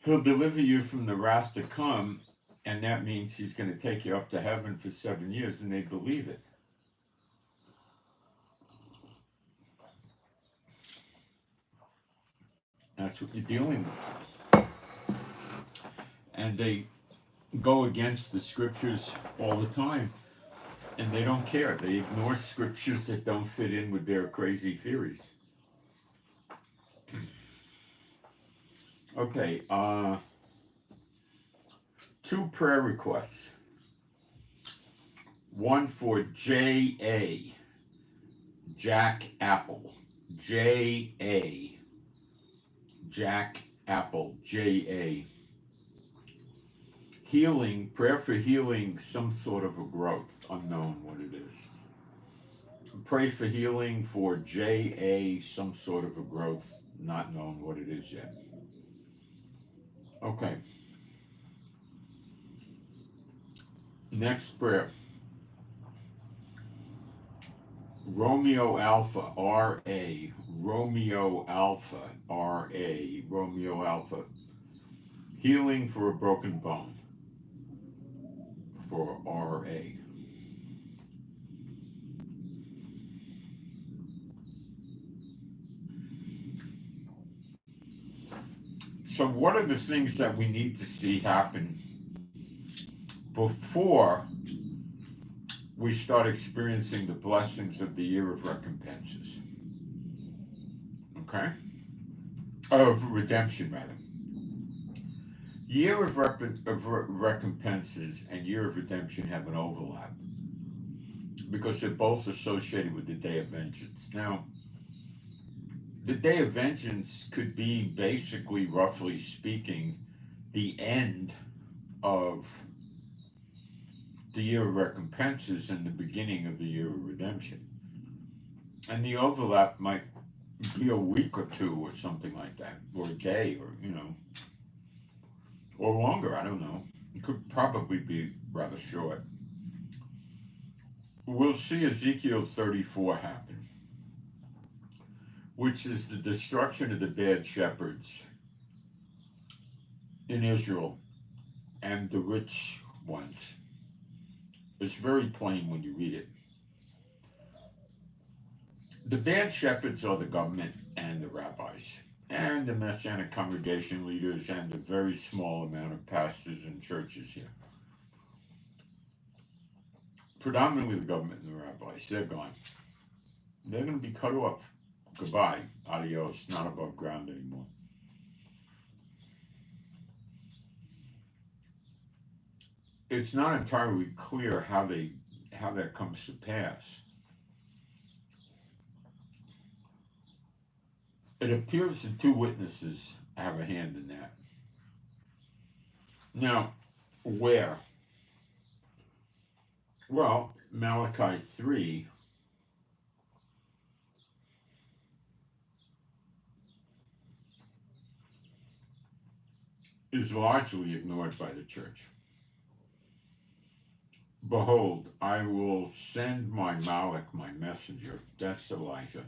he'll deliver you from the wrath to come, and that means he's going to take you up to heaven for 7 years, and they believe it. That's what you're dealing with. And they go against the scriptures all the time, and they don't care. They ignore scriptures that don't fit in with their crazy theories. Okay, 2 prayer requests. One for J.A. Jack Apple. J.A. Jack Apple. J.A. Healing, prayer for healing, some sort of a growth, unknown what it is. Pray for healing for J.A., some sort of a growth, not known what it is yet. Okay. Next prayer. Romeo Alpha, R.A. Romeo Alpha, R.A. Romeo Alpha. Healing for a broken bone. For R.A. So what are the things that we need to see happen before we start experiencing the blessings of the year of recompenses? Okay? Of redemption, rather. Year of recompenses and year of redemption have an overlap because they're both associated with the day of vengeance. Now, the day of vengeance could be basically, roughly speaking, the end of the year of recompenses and the beginning of the year of redemption. And the overlap might be a week or two or something like that, or a day, or, you know, or longer, I don't know. It could probably be rather short. We'll see Ezekiel 34 happen, which is the destruction of the bad shepherds in Israel and the rich ones. It's very plain when you read it. The bad shepherds are the government and the rabbis and the Messianic congregation leaders and the very small amount of pastors and churches here. Predominantly the government and the rabbis. They're gone. They're going to be cut off. Goodbye. Adios. Not above ground anymore. It's not entirely clear how that comes to pass. It appears the 2 witnesses have a hand in that. Now, where? Well, Malachi 3 is largely ignored by the church. Behold, I will send my Malach, my messenger, that's Elijah.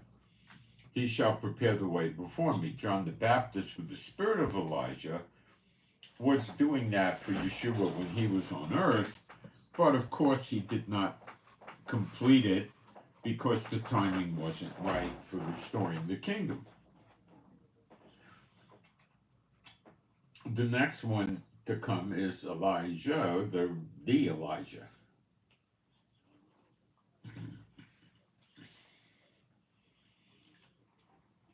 He shall prepare the way before me. John the Baptist, with the spirit of Elijah, was doing that for Yeshua when he was on earth, but of course he did not complete it because the timing wasn't right for restoring the kingdom. The next one to come is Elijah, the Elijah.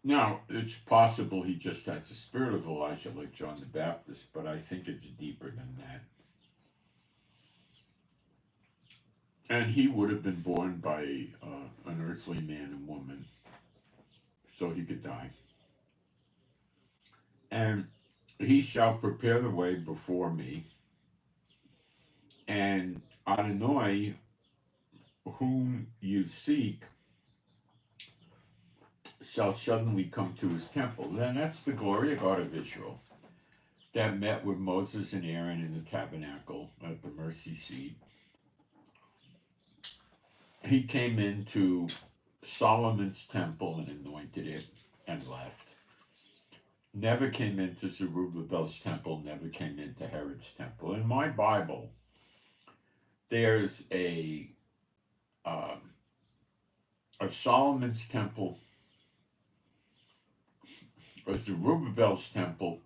Now, it's possible he just has the spirit of Elijah like John the Baptist, but I think it's deeper than that. And he would have been born by an earthly man and woman, so he could die. And he shall prepare the way before me, and Adonai, whom you seek, shall suddenly come to his temple. Then that's the glory of God of Israel that met with Moses and Aaron in the tabernacle at the mercy seat. He came into Solomon's temple and anointed it and left. Never came into Zerubbabel's temple, never came into Herod's temple. In my Bible, there's a Solomon's temple, a Zerubbabel's temple,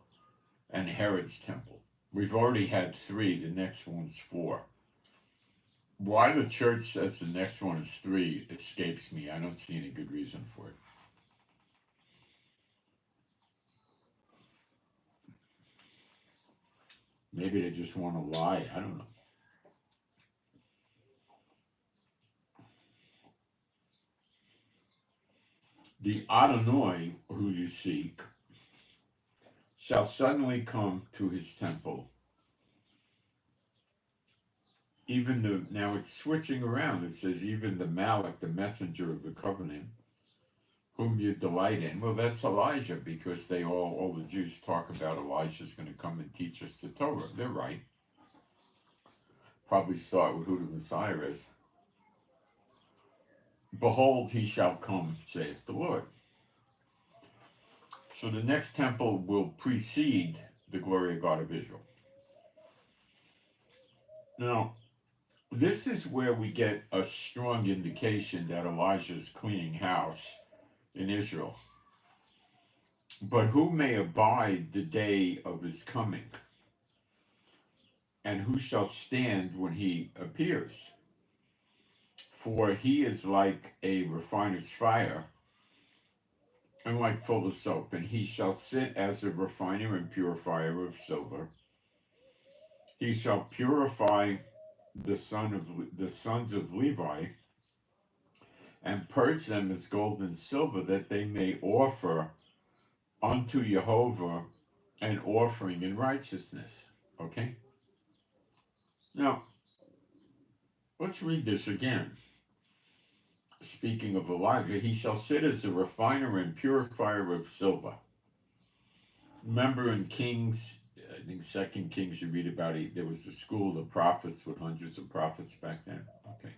and Herod's temple. We've already had 3, the next one's 4. Why the church says the next one is 3 escapes me. I don't see any good reason for it. Maybe they just want to lie. I don't know. The Adonai who you seek shall suddenly come to his temple. Now it's switching around. It says even the Malach, the messenger of the covenant, whom you delight in. Well, that's Elijah, because all the Jews talk about Elijah's going to come and teach us the Torah. They're right. Probably start with who the Messiah is. Behold, he shall come, saith the Lord. So the next temple will precede the glory of God of Israel. Now, this is where we get a strong indication that Elijah is cleaning house in Israel. But who may abide the day of his coming? And who shall stand when he appears? For he is like a refiner's fire, and like fuller's soap, and he shall sit as a refiner and purifier of silver. He shall purify the sons of Levi, and purge them as gold and silver, that they may offer unto Jehovah an offering in righteousness. Okay? Now, let's read this again. Speaking of Elijah, he shall sit as a refiner and purifier of silver. Remember in Kings, I think 2 Kings, you read about it, there was a school of the prophets with hundreds of prophets back then. Okay.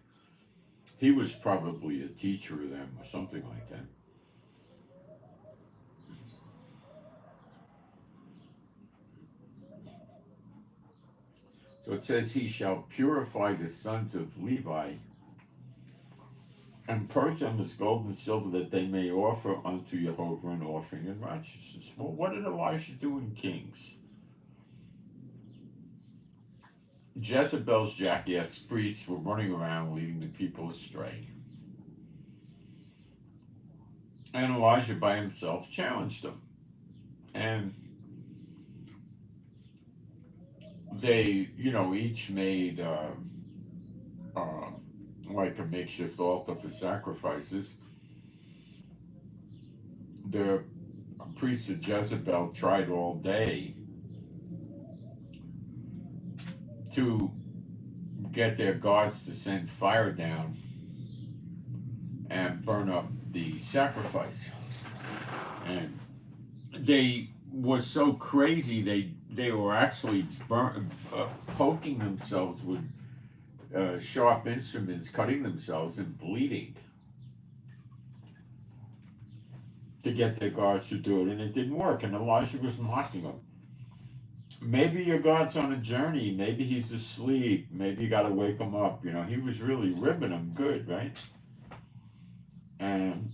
He was probably a teacher of them or something like that. So it says, he shall purify the sons of Levi, and purge them as gold and silver, that they may offer unto Jehovah an offering in righteousness. Well, what did Elijah do in Kings? Jezebel's jackass priests were running around leading the people astray. And Elijah by himself challenged them. And they, each made like a makeshift altar for sacrifices. The priests of Jezebel tried all day to get their gods to send fire down and burn up the sacrifice. And they were so crazy, they were actually poking themselves with sharp instruments, cutting themselves and bleeding to get their gods to do it, and it didn't work. And Elijah was mocking them. Maybe your God's on a journey. Maybe he's asleep. Maybe you got to wake him up. He was really ribbing them good, right? And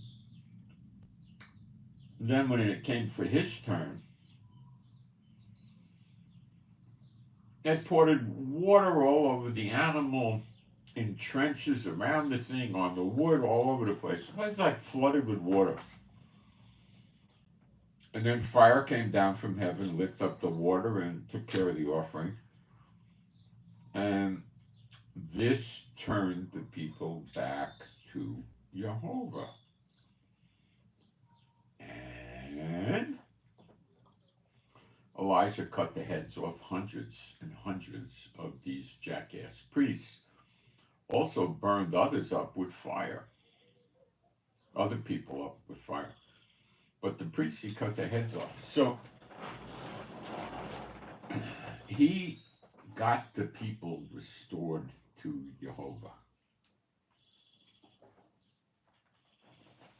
then when it came for his turn, It poured water all over the animal, in trenches around the thing, on the wood, all over the place. It was like flooded with water. And then fire came down from heaven, licked up the water, and took care of the offering. And this turned the people back to Jehovah. And Elijah cut the heads off hundreds and hundreds of these jackass priests. Also burned others up with fire. Other people up with fire. But the priests, he cut their heads off. So he got the people restored to Jehovah.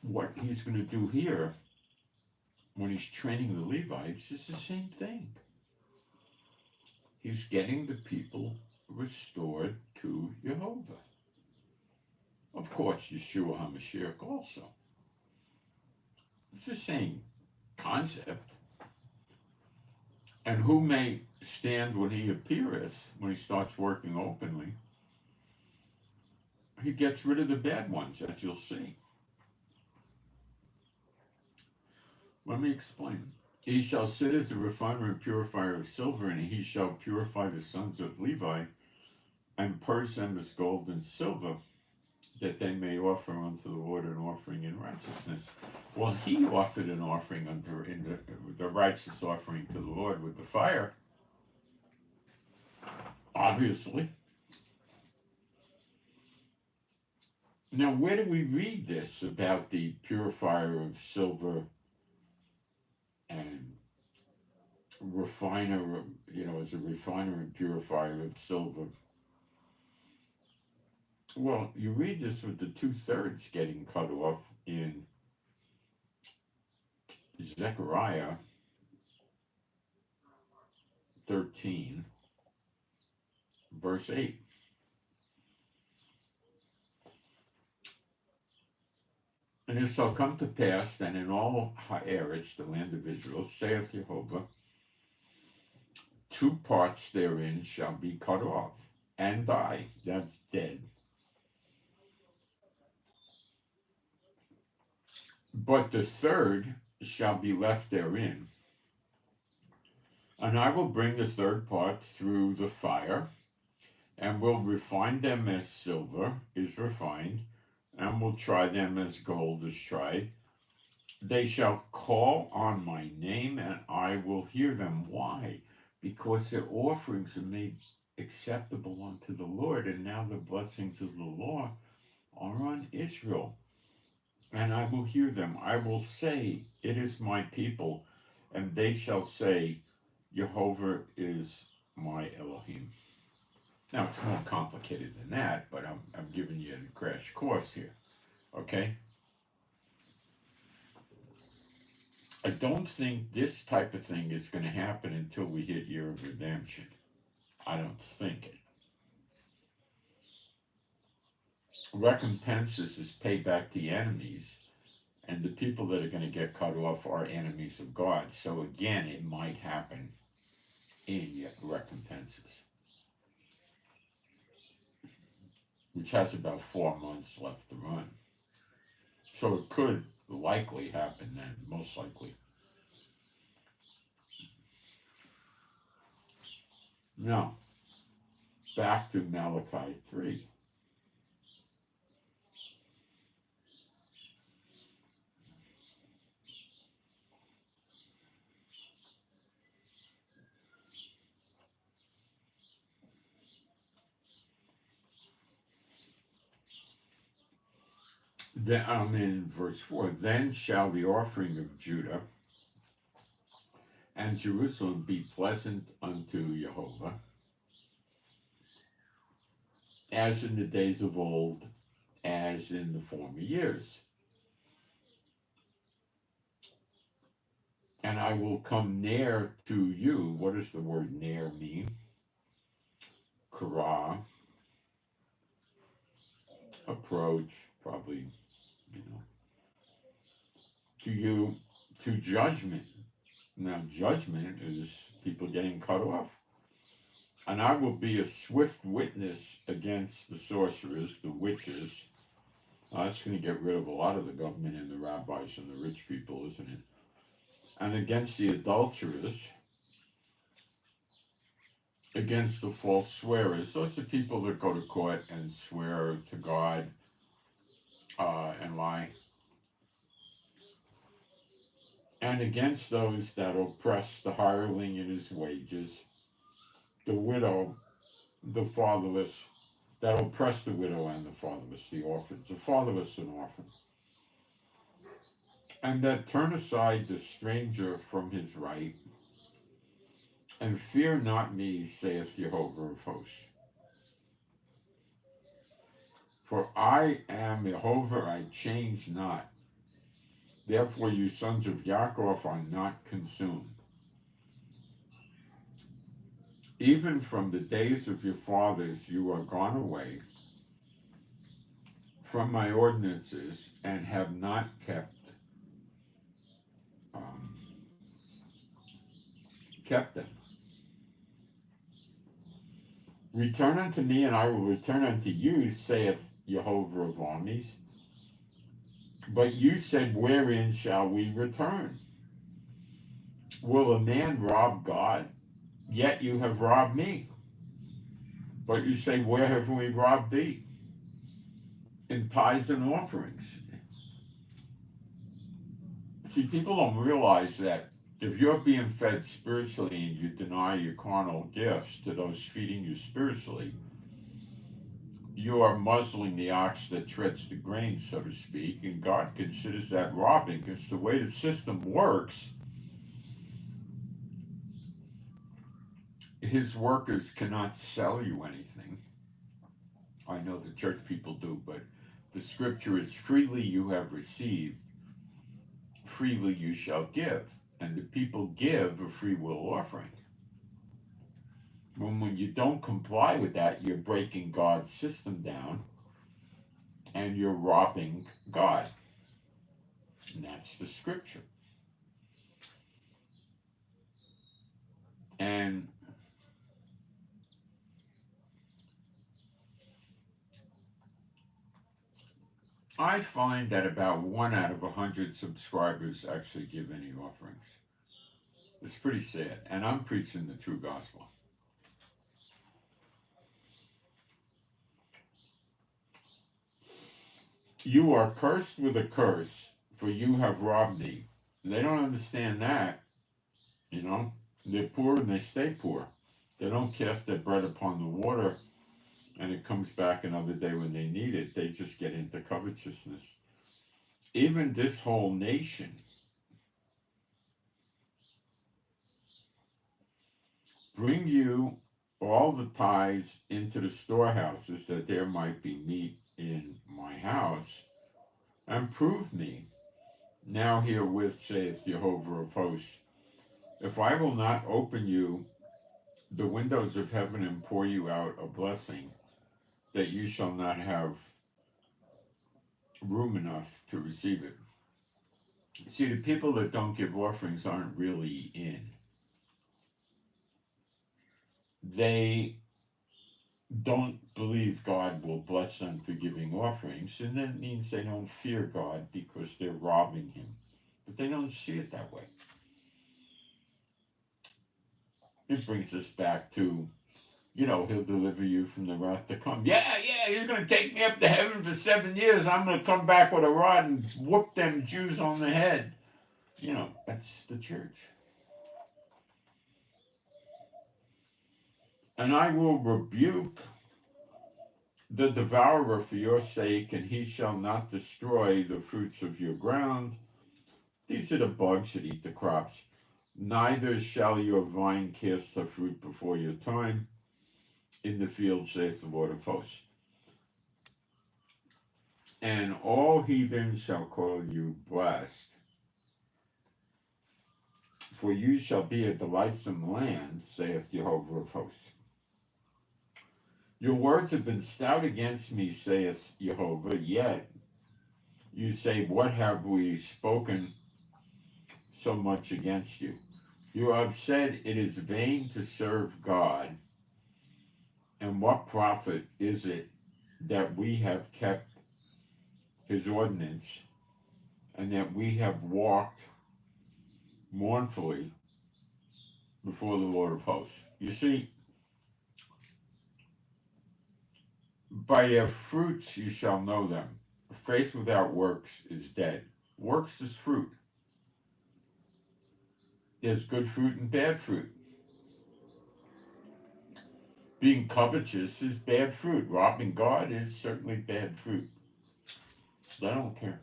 What he's going to do here, when he's training the Levites, is the same thing. He's getting the people restored to Jehovah. Of course, Yeshua HaMashiach also. It's the same concept. And who may stand when he appears, when he starts working openly? He gets rid of the bad ones, as you'll see. Let me explain. He shall sit as a refiner and purifier of silver, and he shall purify the sons of Levi, and purge them as gold and silver, that they may offer unto the Lord an offering in righteousness. Well, he offered an offering the righteous offering to the Lord with the fire, obviously. Now, where do we read this about the purifier of silver and refiner, as a refiner and purifier of silver? Well, you read this with the 2/3 getting cut off in Zechariah 13, verse 8. And it shall come to pass that in all Haaretz, the land of Israel, saith Jehovah, 2 parts therein shall be cut off, and die. That's dead. But the 3rd shall be left therein. And I will bring the 3rd part through the fire, and will refine them as silver is refined, and will try them as gold is tried. They shall call on my name, and I will hear them. Why? Because their offerings are made acceptable unto the Lord, and now the blessings of the law are on Israel. And I will hear them. I will say, it is my people, and they shall say, Jehovah is my Elohim. Now, it's more complicated than that, but I'm giving you a crash course here, okay? I don't think this type of thing is going to happen until we hit Year of Redemption. I don't think it. Recompenses is payback to enemies, and the people that are going to get cut off are enemies of God. So again, it might happen in recompenses, which has about 4 months left to run. So it could likely happen then, most likely. Now, back to Malachi 3. I'm in verse 4. Then shall the offering of Judah and Jerusalem be pleasant unto Jehovah, as in the days of old, as in the former years. And I will come near to you. What does the word near mean? Kara, approach, probably, to you, to judgment. Now, judgment is people getting cut off. And I will be a swift witness against the sorcerers, the witches. That's going to get rid of a lot of the government and the rabbis and the rich people, isn't it? And against the adulterers, against the false swearers. Those are people that go to court and swear to God and lie. And against those that oppress the hireling in his wages, the widow, the fatherless, that oppress the widow and the fatherless, the orphans, the fatherless and orphan, and that turn aside the stranger from his right, and fear not me, saith Jehovah of hosts. For I am Jehovah, I change not. Therefore you sons of Yaakov are not consumed. Even from the days of your fathers you are gone away from my ordinances, and have not kept them. Return unto me, and I will return unto you, saith Jehovah of armies. But you said, wherein shall we return? Will a man rob God? Yet you have robbed me. But you say, where have we robbed thee? In tithes and offerings. See, people don't realize that if you're being fed spiritually and you deny your carnal gifts to those feeding you spiritually, you are muzzling the ox that treads the grain, so to speak, and God considers that robbing, because the way the system works, his workers cannot sell you anything. I know the church people do, but the scripture is, freely you have received, freely you shall give. And the people give a free will offering. When you don't comply with that, you're breaking God's system down and you're robbing God. And that's the scripture. And I find that about 1 out of 100 subscribers actually give any offerings. It's pretty sad. And I'm preaching the true gospel. You are cursed with a curse, for you have robbed me. They don't understand that. You know, they're poor and they stay poor. They don't cast their bread upon the water and it comes back another day when they need it. They just get into covetousness. Even this whole nation bring you all the tithes into the storehouses, that there might be meat in my house, and prove me now herewith, saith Jehovah of hosts, if I will not open you the windows of heaven and pour you out a blessing, that you shall not have room enough to receive it. See, the people that don't give offerings aren't really in. They don't believe God will bless them for giving offerings, and that means they don't fear God because they're robbing him. But they don't see it that way. It brings us back to, you know, he'll deliver you from the wrath to come. Yeah, you're going to take me up to heaven for 7 years. I'm going to come back with a rod and whoop them Jews on the head. You know, that's the church. And I will rebuke the devourer for your sake, and he shall not destroy the fruits of your ground. These are the bugs that eat the crops. Neither shall your vine cast her fruit before your time in the field, saith the Lord of hosts. And all heathen shall call you blessed, for you shall be a delightsome land, saith Jehovah of hosts. Your words have been stout against me, saith Jehovah, yet you say, what have we spoken so much against you? You have said, it is vain to serve God. And what profit is it that we have kept his ordinance, and that we have walked mournfully before the Lord of hosts? You see, by their fruits you shall know them. Faith without works is dead. Works is fruit. There's good fruit and bad fruit. Being covetous is bad fruit. Robbing God is certainly bad fruit. I don't care.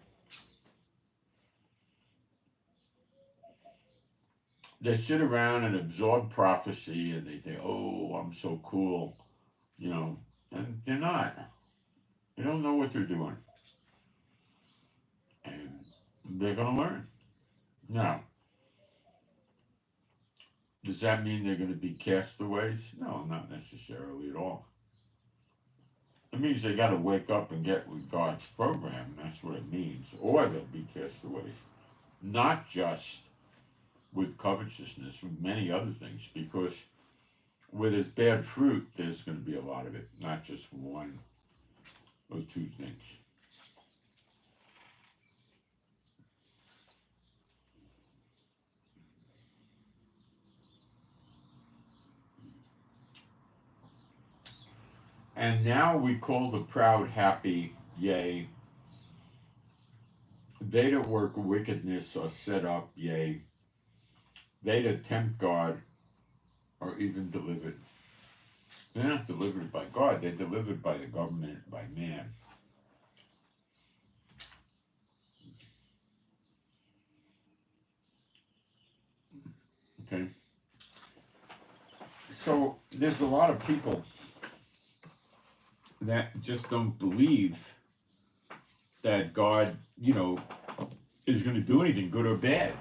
They sit around and absorb prophecy, and they think, oh, I'm so cool, and they're not. They don't know what they're doing. And they're going to learn. Now, does that mean they're going to be castaways? No, not necessarily at all. It means they got to wake up and get with God's program. That's what it means. Or they'll be castaways. Not just with covetousness, with many other things, because where there's bad fruit, there's going to be a lot of it, not just one or two things. And now we call the proud happy, yea. They that work wickedness are set up, yea. They that tempt God are even delivered. They're not delivered by God, they're delivered by the government, by man. Okay? So there's a lot of people that just don't believe that God, is going to do anything good or bad.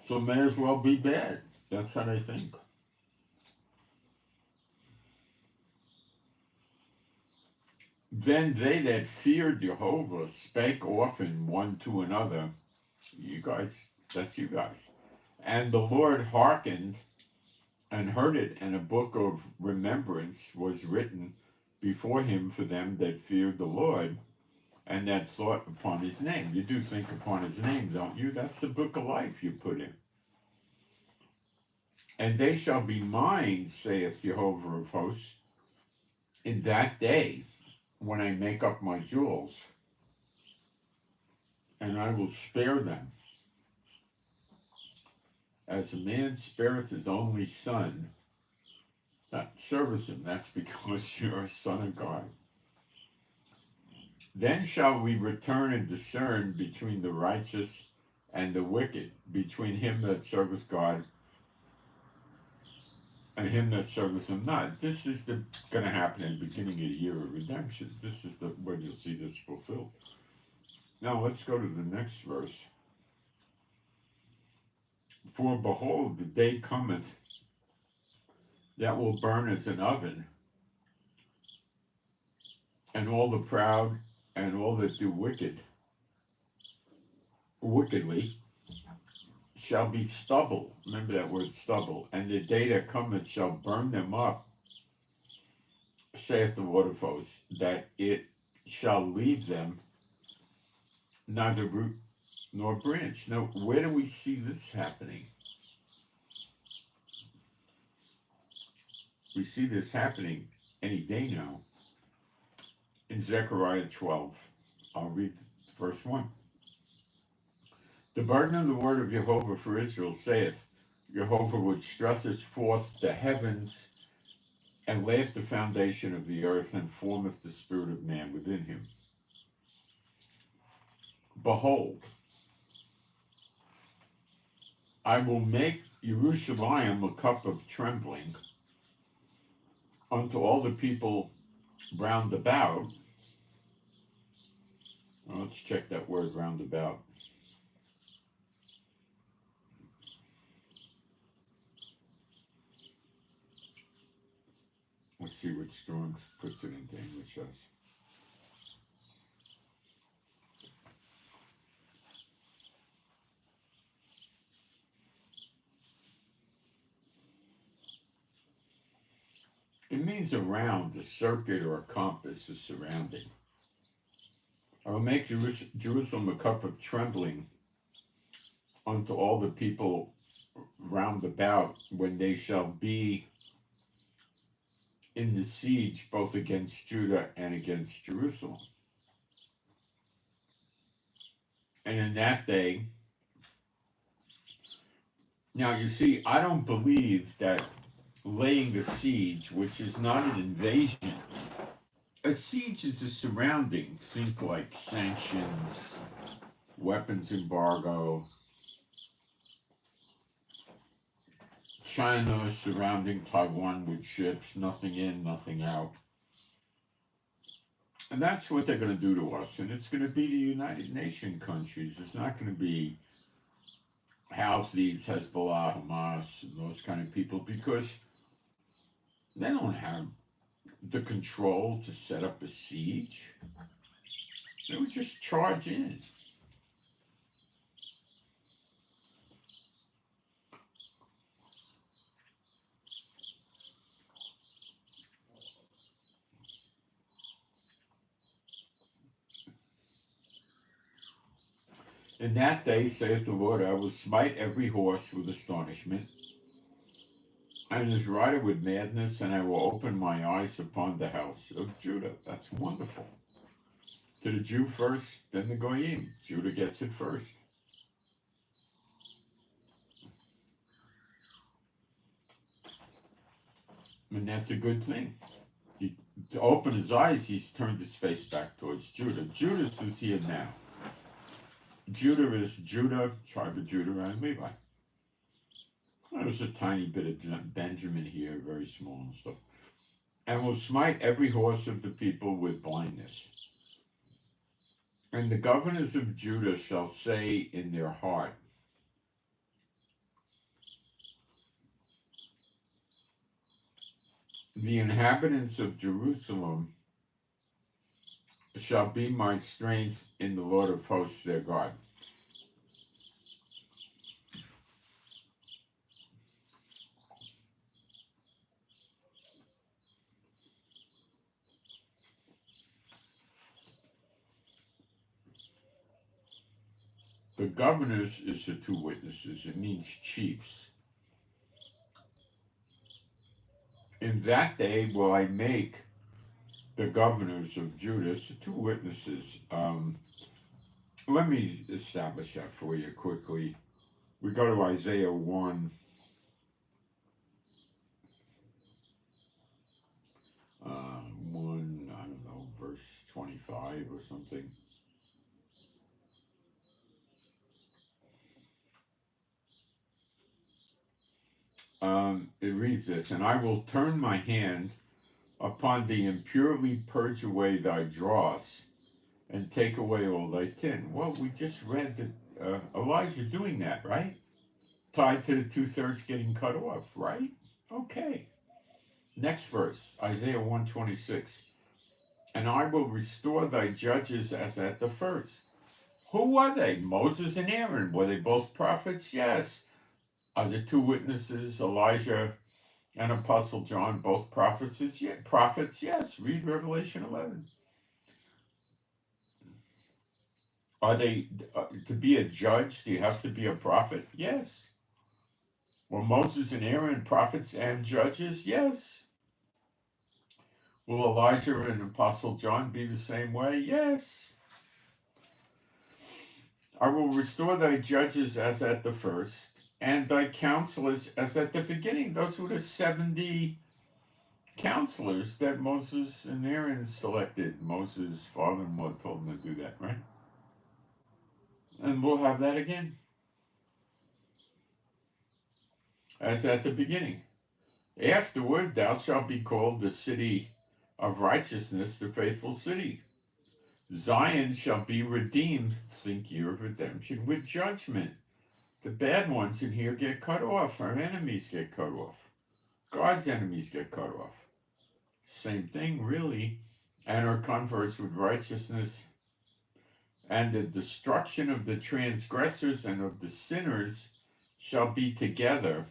So it may as well be bad. That's how they think. Then they that feared Jehovah spake often one to another. You guys, that's you guys. And the Lord hearkened and heard it, and a book of remembrance was written before him for them that feared the Lord, and that thought upon his name. You do think upon his name, don't you? That's the book of life you put in. And they shall be mine, saith Jehovah of hosts, in that day when I make up my jewels, and I will spare them. As a man spareth his only son, that serveth him. That's because you're a son of God. Then shall we return and discern between the righteous and the wicked, between him that serveth God and him that serveth him not. This is going to happen in the beginning of the year of redemption. This is when you'll see this fulfilled. Now let's go to the next verse. For behold, the day cometh that will burn as an oven, and all the proud and all that do wickedly shall be stubble. Remember that word stubble. And the day that cometh shall burn them up, saith the Lord of hosts, that it shall leave them neither root nor branch. Now, where do we see this happening? We see this happening any day now in Zechariah 12. I'll read verse 1. The burden of the word of Jehovah for Israel saith, Jehovah which stretcheth forth the heavens and layeth the foundation of the earth and formeth the spirit of man within him. Behold, I will make Jerusalem a cup of trembling unto all the people round about. Well, let's check that word round about. Let's see what Strong's puts it into English as. It means around, a circuit or a compass, a surrounding. I will make Jerusalem a cup of trembling unto all the people round about when they shall be in the siege both against Judah and against Jerusalem. And in that day, now you see, I don't believe that laying a siege, which is not an invasion, a siege is a surrounding. Think like sanctions, weapons embargo, China surrounding Taiwan with ships, nothing in, nothing out. And that's what they're going to do to us. And it's going to be the United Nations countries. It's not going to be Houthis, Hezbollah, Hamas, and those kind of people, because they don't have the control to set up a siege. They would just charge in. In that day, saith the Lord, I will smite every horse with astonishment, and his rider with madness, and I will open my eyes upon the house of Judah. That's wonderful. To the Jew first, then the Goyim. Judah gets it first. And that's a good thing. To open his eyes, he's turned his face back towards Judah. Judas is here now. Judah is Judah, tribe of Judah, and Levi. There's a tiny bit of Benjamin here, very small and stuff. And will smite every horse of the people with blindness. And the governors of Judah shall say in their heart, the inhabitants of Jerusalem shall be my strength in the Lord of hosts their God. The governors is the two witnesses. It means chiefs. In that day will I make the governors of Judah, the two witnesses. Let me establish that for you quickly. We go to Isaiah 1. I don't know, verse 25 or something. It reads this, and I will turn my hand upon thee and purely purge away thy dross and take away all thy tin. Well, we just read that Elijah doing that, right? Tied to the 2/3 getting cut off, right? Okay. Next verse, Isaiah 1:26. And I will restore thy judges as at the first. Who are they? Moses and Aaron. Were they both prophets? Yes. Are the two witnesses, Elijah and Apostle John, both prophets? Yes. Read Revelation 11. Are they, to be a judge, do you have to be a prophet? Yes. Were Moses and Aaron prophets and judges? Yes. Will Elijah and Apostle John be the same way? Yes. I will restore thy judges as at the first, and thy counselors as at the beginning. Those were the 70 counselors that Moses and Aaron selected. Moses' father-in-law told them to do that, right? And we'll have that again. As at the beginning. Afterward, thou shalt be called the city of righteousness, the faithful city. Zion shall be redeemed, think year of redemption, with judgment. The bad ones in here get cut off. Our enemies get cut off. God's enemies get cut off. Same thing, really. And our converse with righteousness. And the destruction of the transgressors and of the sinners shall be together.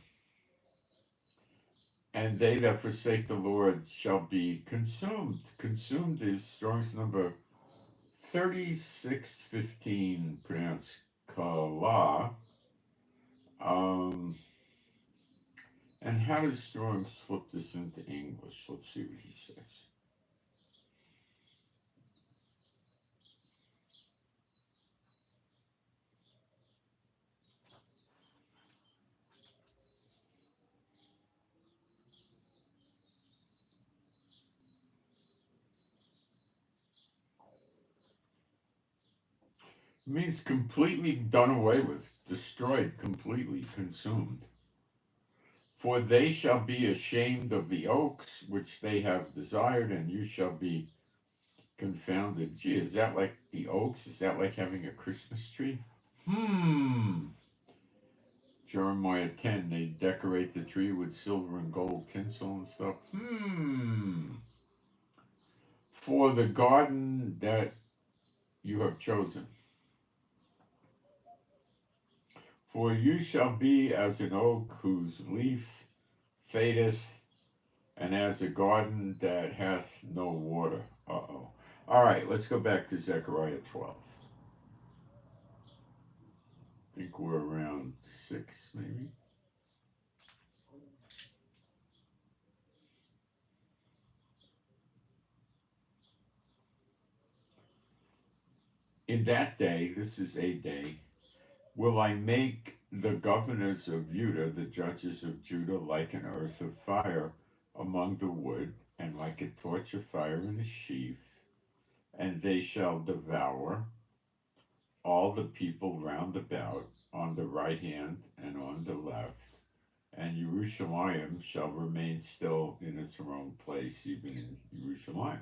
And they that forsake the Lord shall be consumed. Consumed is Strong's number 3615, pronounced kala. Um, and how does Strong's flip this into English? Let's see what he says. It means completely done away with, destroyed, completely consumed. For they shall be ashamed of the oaks which they have desired, and you shall be confounded. Gee, is that like the oaks? Is that like having a Christmas tree? Jeremiah 10, they decorate the tree with silver and gold tinsel and stuff. For the garden that you have chosen. For you shall be as an oak whose leaf fadeth, and as a garden that hath no water. Uh-oh. All right, let's go back to Zechariah 12. I think we're around 6, maybe. In that day, this is a day, will I make the governors of Judah, the judges of Judah, like an earth of fire among the wood, and like a torch of fire in a sheaf, and they shall devour all the people round about on the right hand and on the left, and Jerusalem shall remain still in its own place, even in Jerusalem.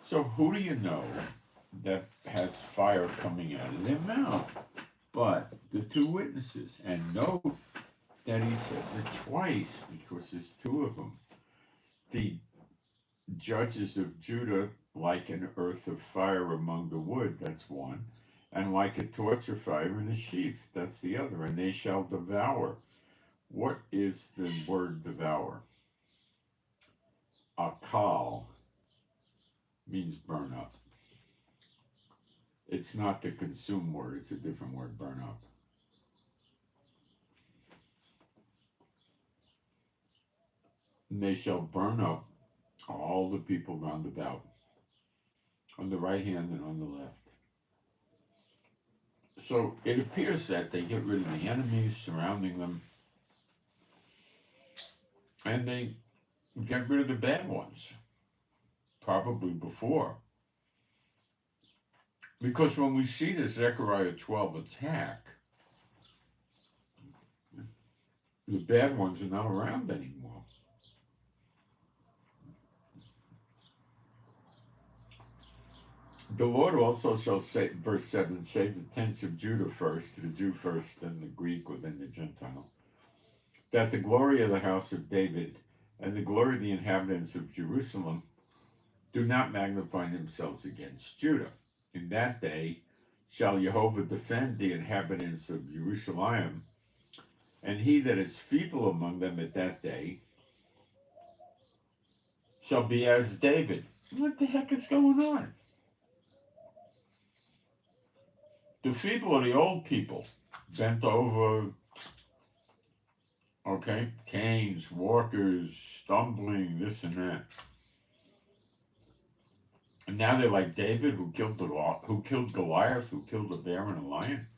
So who do you know that has fire coming out of their mouth? But the two witnesses. And note that he says it twice because there's two of them. The judges of Judah, like an earth of fire among the wood, that's one, and like a torch of fire in a sheaf, that's the other, and they shall devour. What is the word devour? Akal means burn up. It's not the consume word, it's a different word, burn up. And they shall burn up all the people round about, on the right hand and on the left. So it appears that they get rid of the enemies surrounding them, and they get rid of the bad ones, probably before. Because when we see the Zechariah 12 attack, the bad ones are not around anymore. The Lord also shall say, verse 7, save the tents of Judah first, the Jew first, then the Greek, or then the Gentile, that the glory of the house of David and the glory of the inhabitants of Jerusalem do not magnify themselves against Judah. In that day shall Jehovah defend the inhabitants of Jerusalem, and he that is feeble among them at that day shall be as David. What the heck is going on? The feeble are the old people, bent over, okay, canes, walkers, stumbling, this and that. And now they're like David, who killed Goliath, who killed a bear and a lion.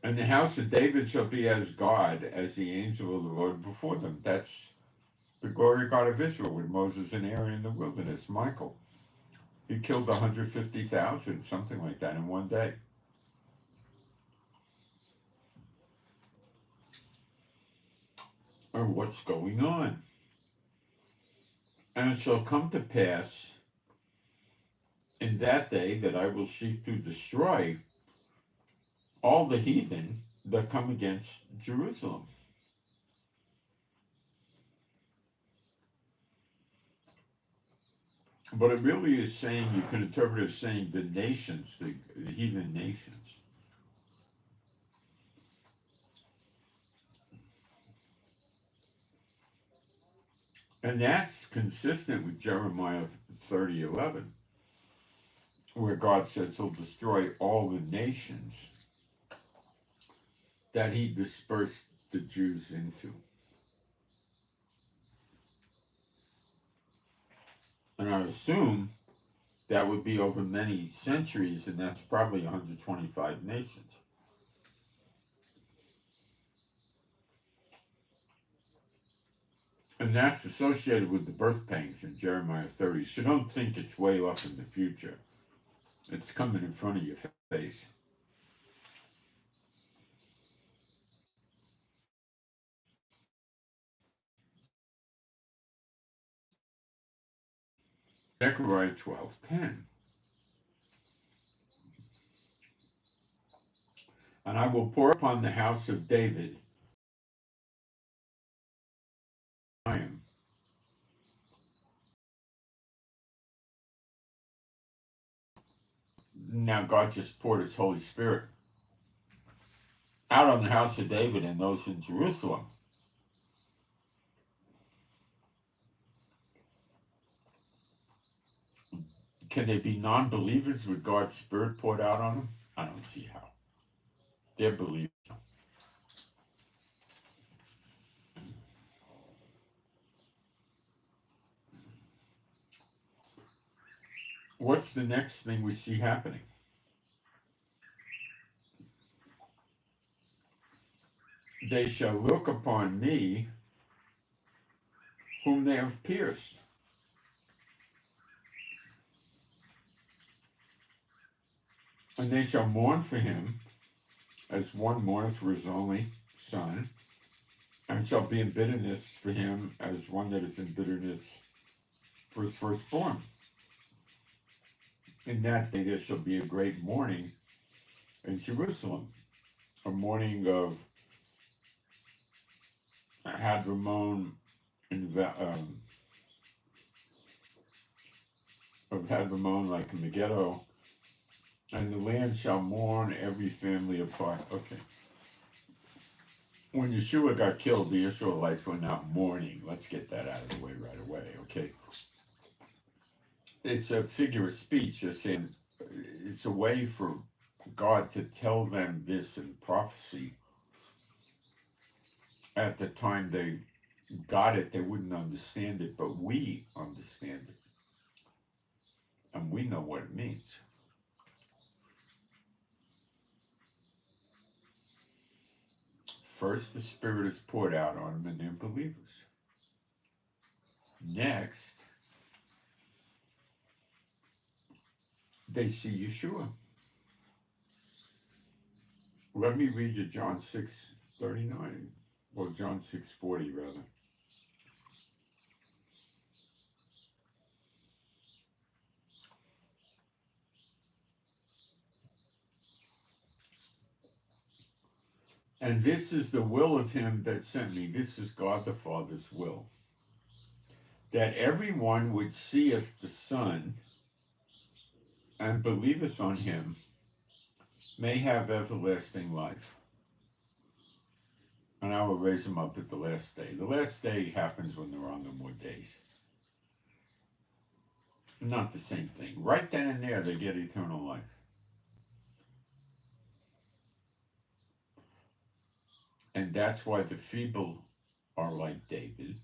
And the house of David shall be as God, as the angel of the Lord before them. That's the glory God of Israel with Moses and Aaron in the wilderness, Michael. He killed 150,000, something like that, in one day. Or what's going on? And it shall come to pass in that day that I will seek to destroy all the heathen that come against Jerusalem. But it really is saying, you can interpret it as saying the nations, the heathen nations. And that's consistent with Jeremiah 30:11, where God says he'll destroy all the nations that he dispersed the Jews into. And I assume that would be over many centuries, and that's probably 125 nations. And that's associated with the birth pangs in Jeremiah 30. So don't think it's way off in the future. It's coming in front of your face. Zechariah 12:10. And I will pour upon the house of David Zion. Now God just poured his Holy Spirit out on the house of David and those in Jerusalem. Can they be non-believers with God's Spirit poured out on them? I don't see how. They're believers. What's the next thing we see happening? They shall look upon me whom they have pierced. And they shall mourn for him as one mourneth for his only son, and shall be in bitterness for him as one that is in bitterness for his firstborn. In that day there shall be a great mourning in Jerusalem, a mourning of Hadramon of Hadramon like Megiddo, and the land shall mourn every family apart. Okay. When Yeshua got killed, the Israelites were not mourning. Let's get that out of the way right away, okay? It's a figure of speech. They're saying it's a way for God to tell them this in prophecy. At the time they got it, they wouldn't understand it, but we understand it. And we know what it means. First, the Spirit is poured out on them and they're believers. Next, they see Yeshua. Let me read you John 6:39, or John 6:40 rather. And this is the will of him that sent me. This is God the Father's will. That everyone which seeth the Son and believeth on him may have everlasting life. And I will raise them up at the last day. The last day happens when there are no more days. Not the same thing. Right then and there, they get eternal life. And that's why the feeble are like David,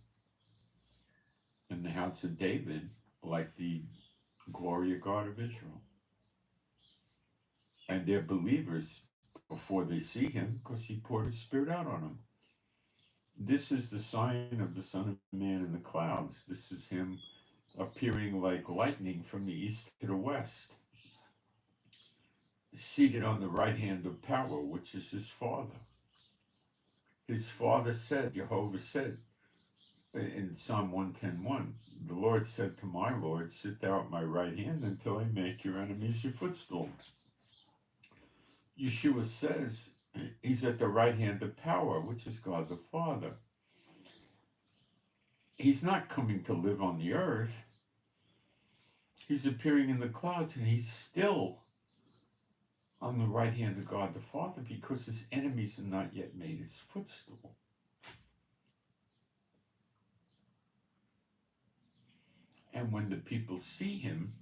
and the house of David like the glory of God of Israel. And they're believers before they see him because he poured his Spirit out on them. This is the sign of the Son of Man in the clouds. This is him appearing like lightning from the east to the west, seated on the right hand of power, which is his Father. His Father said, Jehovah said in Psalm 110:1, the Lord said to my Lord, sit thou at my right hand until I make your enemies your footstool. Yeshua says he's at the right hand of power, which is God the Father. He's not coming to live on the earth. He's appearing in the clouds, and he's still on the right hand of God the Father because his enemies have not yet made his footstool. And when the people see him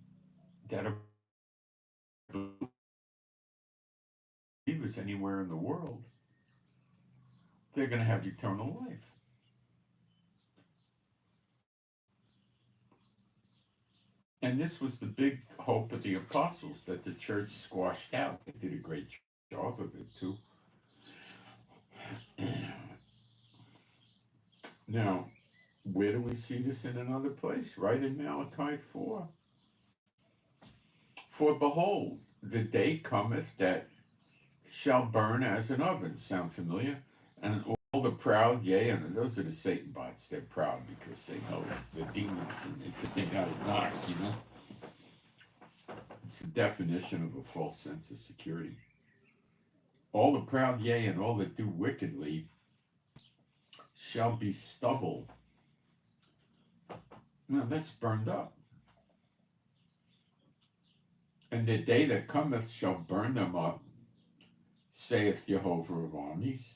that are believers anywhere in the world, they're going to have eternal life. And this was the big hope of the apostles that the church squashed out. They did a great job of it too. Now, where do we see this in another place? Right in Malachi 4. For behold, the day cometh that shall burn as an oven. Sound familiar? And all the proud, yea, and those are the Satan bots. They're proud because they know the demons and they think they got it knocked, you know? It's the definition of a false sense of security. All the proud, yea, and all that do wickedly shall be stubble. Now that's burned up. And the day that cometh shall burn them up, saith Jehovah of armies.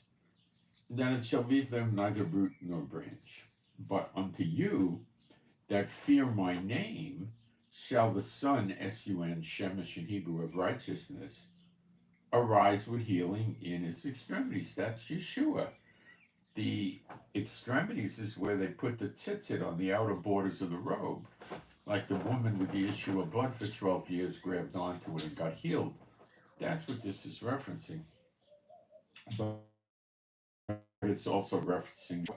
Then it shall leave them neither root nor branch. But unto you that fear my name shall the sun, S-U-N, Shemesh in Hebrew, of righteousness, arise with healing in his extremities. That's Yeshua. The extremities is where they put the tzitzit on the outer borders of the robe. Like the woman with the issue of blood for 12 years grabbed onto it and got healed. That's what this is referencing. But it's also referencing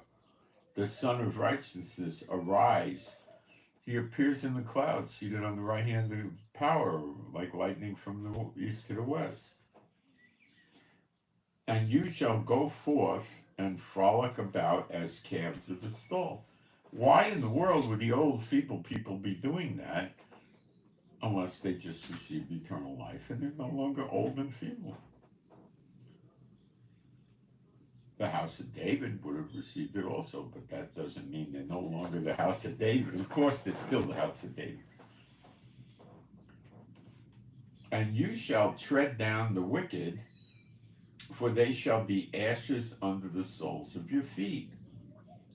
the Son of Righteousness, arise. He appears in the clouds, seated on the right hand of power, like lightning from the east to the west. And you shall go forth and frolic about as calves of the stall. Why in the world would the old feeble people be doing that unless they just received eternal life and they're no longer old and feeble? The house of David would have received it also, but that doesn't mean they're no longer the house of David. Of course, they're still the house of David. And you shall tread down the wicked, for they shall be ashes under the soles of your feet.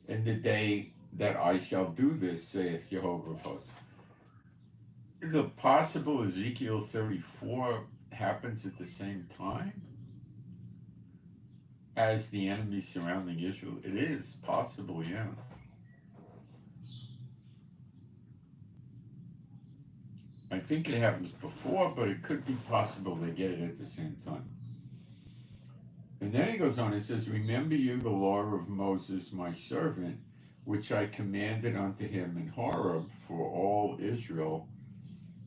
In the day that I shall do this, saith Jehovah of hosts. Is it possible Ezekiel 34 happens at the same time as the enemy surrounding Israel? It is possible, yeah. I think it happens before, but it could be possible they get it at the same time. And then he goes on, it says, remember you the law of Moses, my servant, which I commanded unto him in Horeb for all Israel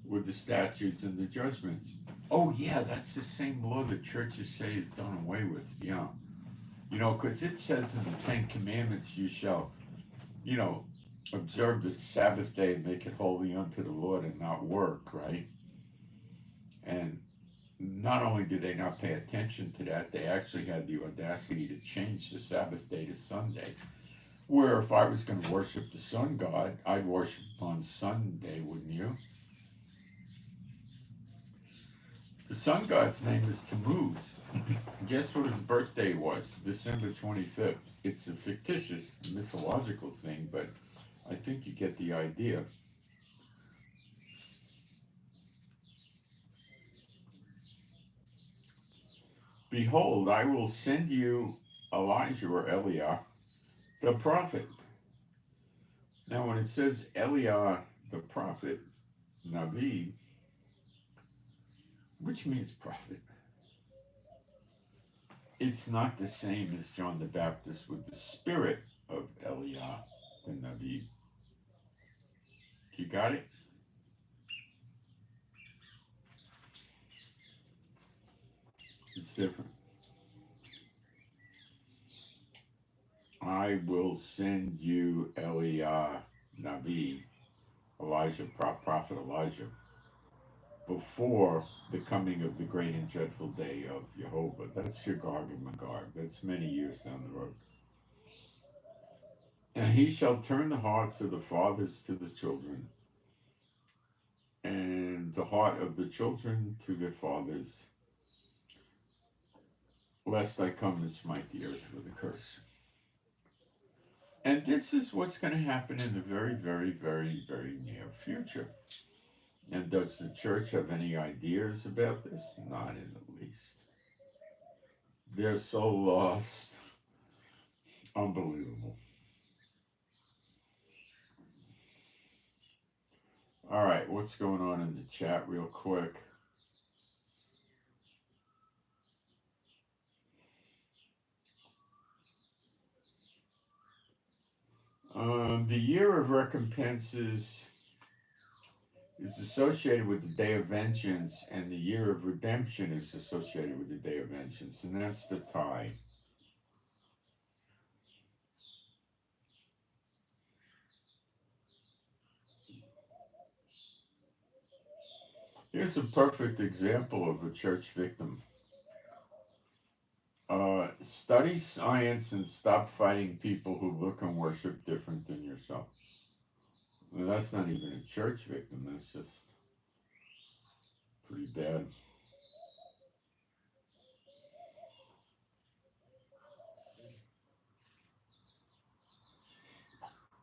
with the statutes and the judgments. Oh yeah, that's the same law the churches say is done away with, yeah. You know, because it says in the Ten Commandments, you shall, you know, observe the Sabbath day and make it holy unto the Lord and not work, right? And not only did they not pay attention to that, they actually had the audacity to change the Sabbath day to Sunday. Where if I was going to worship the sun god, I'd worship on Sunday, wouldn't you? The sun god's name is Tammuz. Guess what his birthday was? December 25th. It's a fictitious mythological thing, but I think you get the idea. Behold, I will send you Elijah or Eliah, the prophet. Now, when it says Eliah, the prophet, Navi, which means prophet, it's not the same as John the Baptist with the spirit of Eliah, the Navi. You got it? It's different. I will send you Eliah, Navi, Elijah, prophet Elijah, before the coming of the great and dreadful day of Jehovah. That's your Gog and Magog. That's many years down the road. And he shall turn the hearts of the fathers to the children, and the heart of the children to their fathers, lest I come and smite the earth with a curse. And this is what's going to happen in the very, very, very, very near future. And does the church have any ideas about this? Not in the least. They're so lost. Unbelievable. All right, what's going on in the chat real quick? The year of recompenses is associated with the day of vengeance, and the year of redemption is associated with the day of vengeance, and that's the tie. Here's a perfect example of a church victim. Study science and stop fighting people who look and worship different than yourself. Well, that's not even a church victim, that's just pretty bad.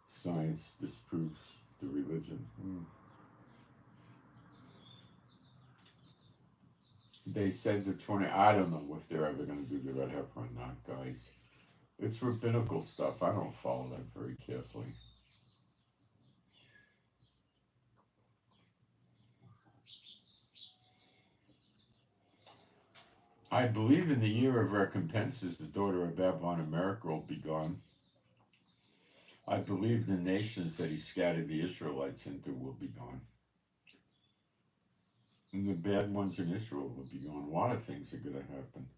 Science disproves the religion. They said the 20, I don't know if they're ever going to do the red heifer or not, guys. It's rabbinical stuff. I don't follow that very carefully. I believe in the year of recompenses, the daughter of Babylon, America will be gone. I believe the nations that he scattered the Israelites into will be gone. And the bad ones in Israel will be gone. A lot of things are going to happen.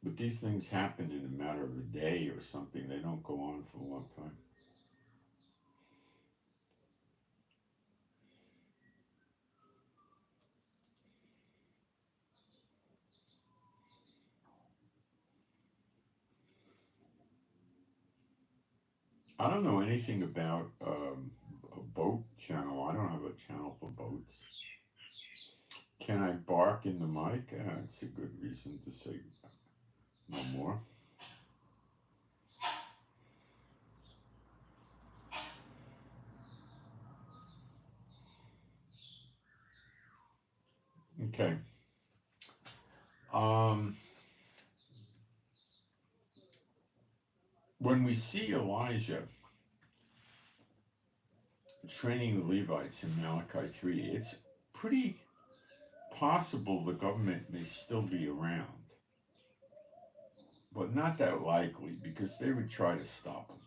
But these things happen in a matter of a day or something. They don't go on for a long time. I don't know anything about a boat channel. I don't have a channel for boats. Can I bark in the mic? It's a good reason to say no more. Okay. When we see Elijah training the Levites in Malachi 3, it's pretty possible the government may still be around, but not that likely because they would try to stop him.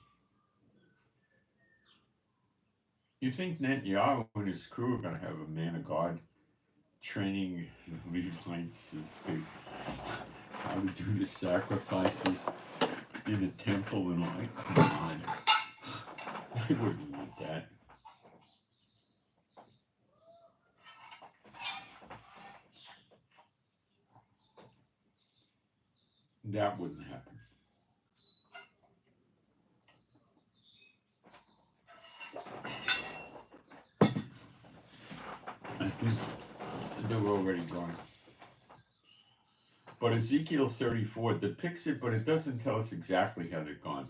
You think Netanyahu and his crew are going to have a man of God training the Levites as to how to do the sacrifices in a temple and all that? Come on. I wouldn't want that. That wouldn't happen. I think they were already gone. But Ezekiel 34 depicts it, but it doesn't tell us exactly how they're gone.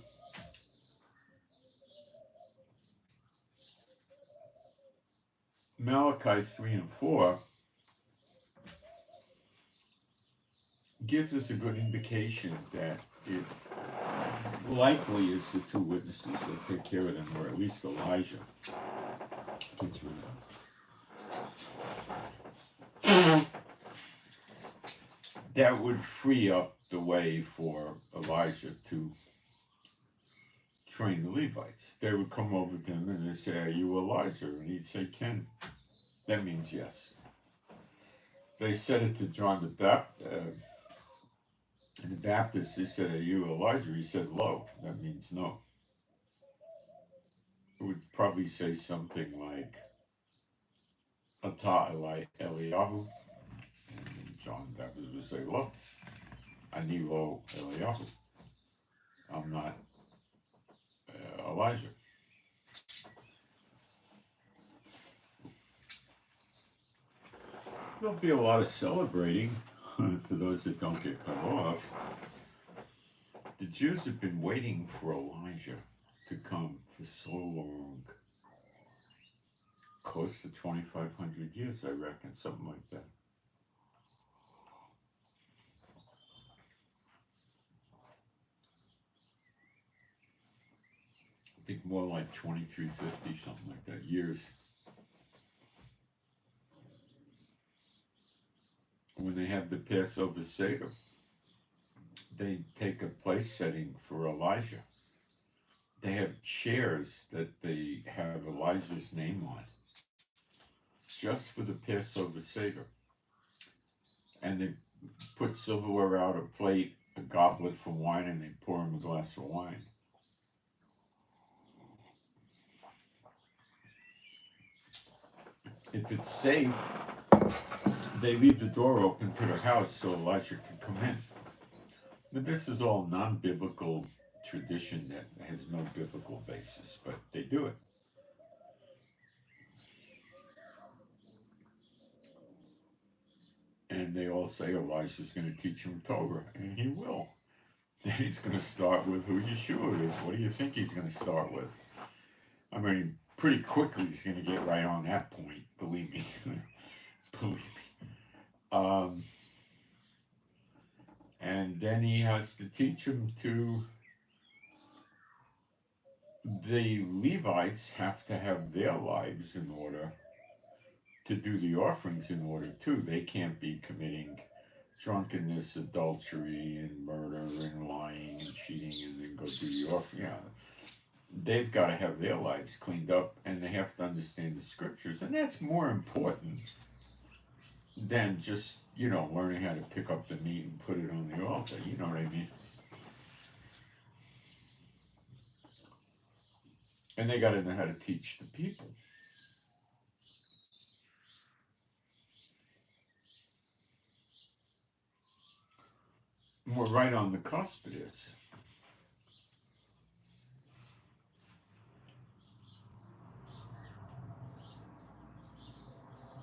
Malachi 3 and 4 gives us a good indication that it likely is the two witnesses that take care of them, or at least Elijah gets rid of them. That would free up the way for Elijah to train the Levites. They would come over to him and they'd say, "Are you Elijah?" And he'd say, "Ken." That means yes. They said it to John the Baptist. And the Baptist, they said, "Are you Elijah?" He said, "Lo." That means no. It would probably say something like, "Ata Eliyahu." And John the Baptist would say, "Lo. Ani lo Eliyahu." I'm not Elijah. There'll be a lot of celebrating for those that don't get cut off. The Jews have been waiting for Elijah to come for so long. Close to 2,500 years, I reckon, something like that. I think more like 2,350, something like that, years. When they have the Passover Seder, they take a place setting for Elijah. They have chairs that they have Elijah's name on, just for the Passover Seder. And they put silverware out, a plate, a goblet for wine, and they pour him a glass of wine. If it's safe, they leave the door open to the house so Elijah can come in. But this is all non-biblical tradition that has no biblical basis, but they do it. And they all say Elijah's going to teach him Torah, and he will. And he's going to start with who Yeshua is. What do you think he's going to start with? I mean, pretty quickly he's going to get right on that point, believe me. Believe me. And then he has to teach him to... The Levites have to have their lives in order to do the offerings in order too. They can't be committing drunkenness, adultery, and murder, and lying, and cheating, and then go do the offering. Yeah. They've got to have their lives cleaned up, and they have to understand the scriptures, and that's more important than just, learning how to pick up the meat and put it on the altar. You know what I mean? And they got to know how to teach the people. And we're right on the cusp of this.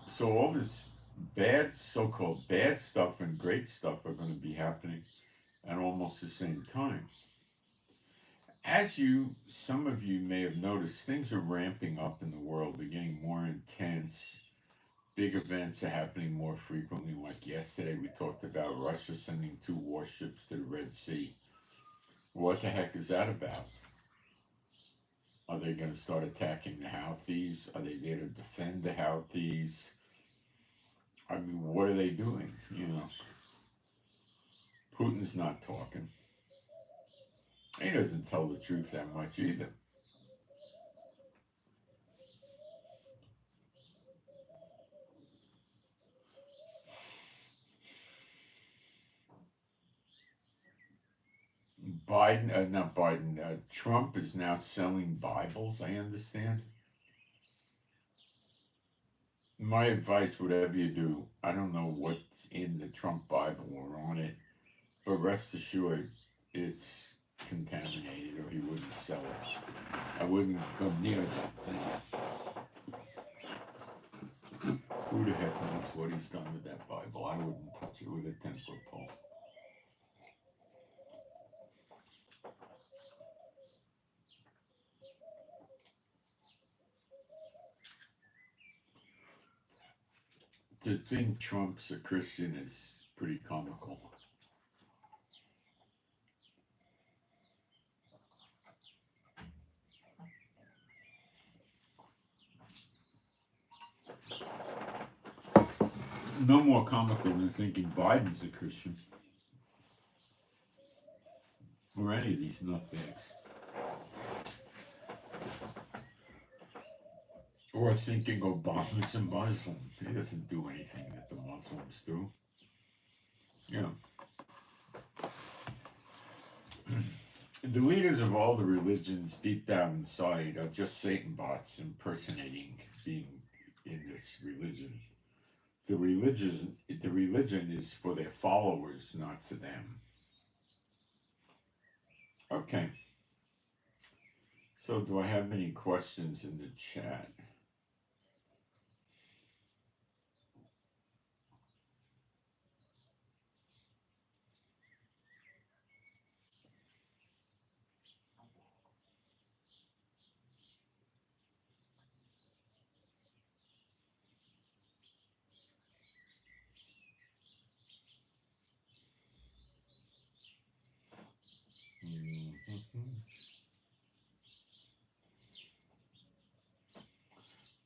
So all this bad, so-called bad stuff and great stuff are going to be happening at almost the same time. As some of you may have noticed, things are ramping up in the world. They're getting more intense. Big events are happening more frequently. Like yesterday, we talked about Russia sending 2 warships to the Red Sea. What the heck is that about? Are they going to start attacking the Houthis? Are they there to defend the Houthis? I mean, what are they doing? Putin's not talking. He doesn't tell the truth that much either. Trump is now selling Bibles, I understand. My advice, whatever you do, I don't know what's in the Trump Bible or on it, but rest assured it's contaminated or he wouldn't sell it. I wouldn't go near that thing. Who the heck knows what he's done with that Bible? I wouldn't touch it with a 10-foot pole. To think Trump's a Christian is pretty comical. No more comical than thinking Biden's a Christian. Or any of these nutbags. Or thinking Obama's a Muslim. He doesn't do anything that the Muslims do. The leaders of all the religions deep down inside are just Satan bots impersonating being in this religion. The religion is for their followers, not for them. Okay. So do I have any questions in the chat?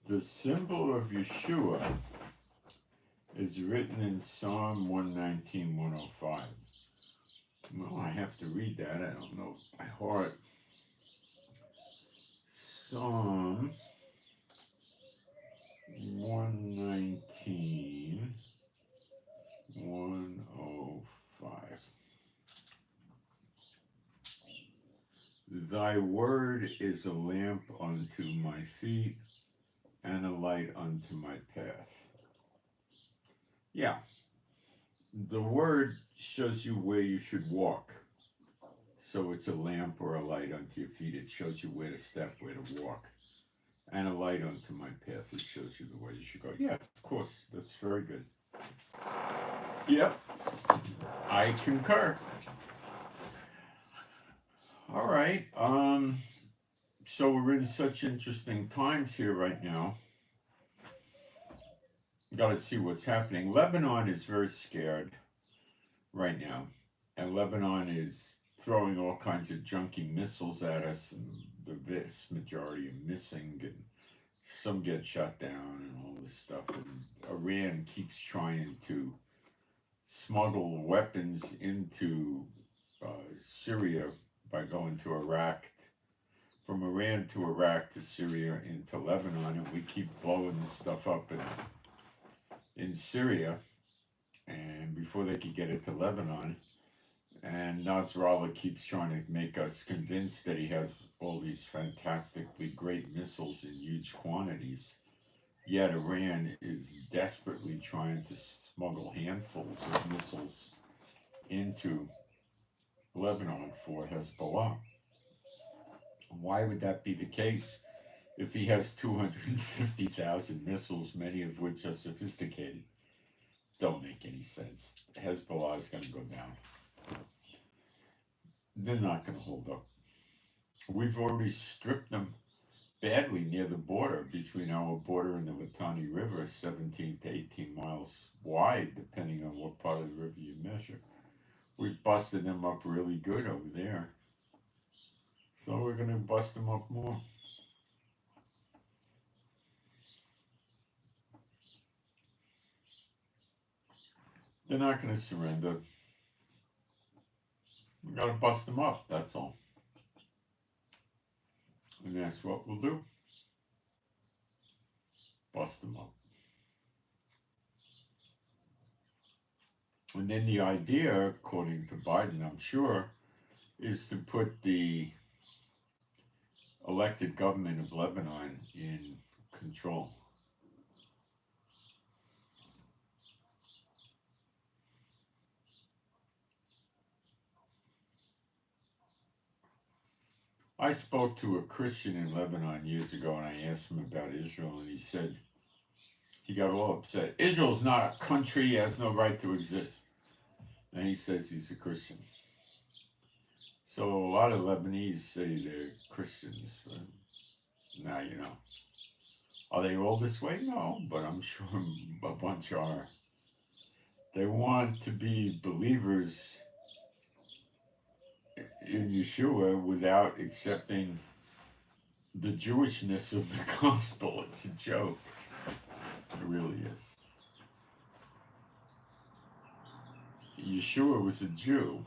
The symbol of Yeshua is written in Psalm 119, 105. Well, I have to read that. I don't know by heart. Psalm 119, 105. Thy word is a lamp unto my feet and a light unto my path. Yeah, the word shows you where you should walk. So it's a lamp or a light unto your feet. It shows you where to step, where to walk. And a light unto my path. It shows you the way you should go. Yeah, of course. That's very good. Yep. I concur. All right. So we're in such interesting times here right now. Got to see what's happening. Lebanon is very scared right now. And Lebanon is throwing all kinds of junky missiles at us, and the vast majority are missing, and some get shot down and all this stuff. And Iran keeps trying to smuggle weapons into Syria by going to Iraq, from Iran to Iraq to Syria into Lebanon, and we keep blowing this stuff up in Syria, and before they could get it to Lebanon. And Nasrallah keeps trying to make us convinced that he has all these fantastically great missiles in huge quantities. Yet Iran is desperately trying to smuggle handfuls of missiles into Lebanon for Hezbollah. Why would that be the case if he has 250,000 missiles, many of which are sophisticated? Don't make any sense. Hezbollah is going to go down. They're not going to hold up. We've already stripped them badly near the border, between our border and the Litani River, 17 to 18 miles wide, depending on what part of the river you measure. We've busted them up really good over there. So we're going to bust them up more. They're not going to surrender. We got to bust them up, that's all. And that's what we'll do. Bust them up. And then the idea, according to Biden, I'm sure, is to put the elected government of Lebanon in control. I spoke to a Christian in Lebanon years ago, and I asked him about Israel, and he said, he got all upset. Israel's not a country, it has no right to exist. And he says he's a Christian. So a lot of Lebanese say they're Christians. Now, you know. Are they all this way? No, but I'm sure a bunch are. They want to be believers in Yeshua without accepting the Jewishness of the gospel. It's a joke. It really is. Yeshua was a Jew.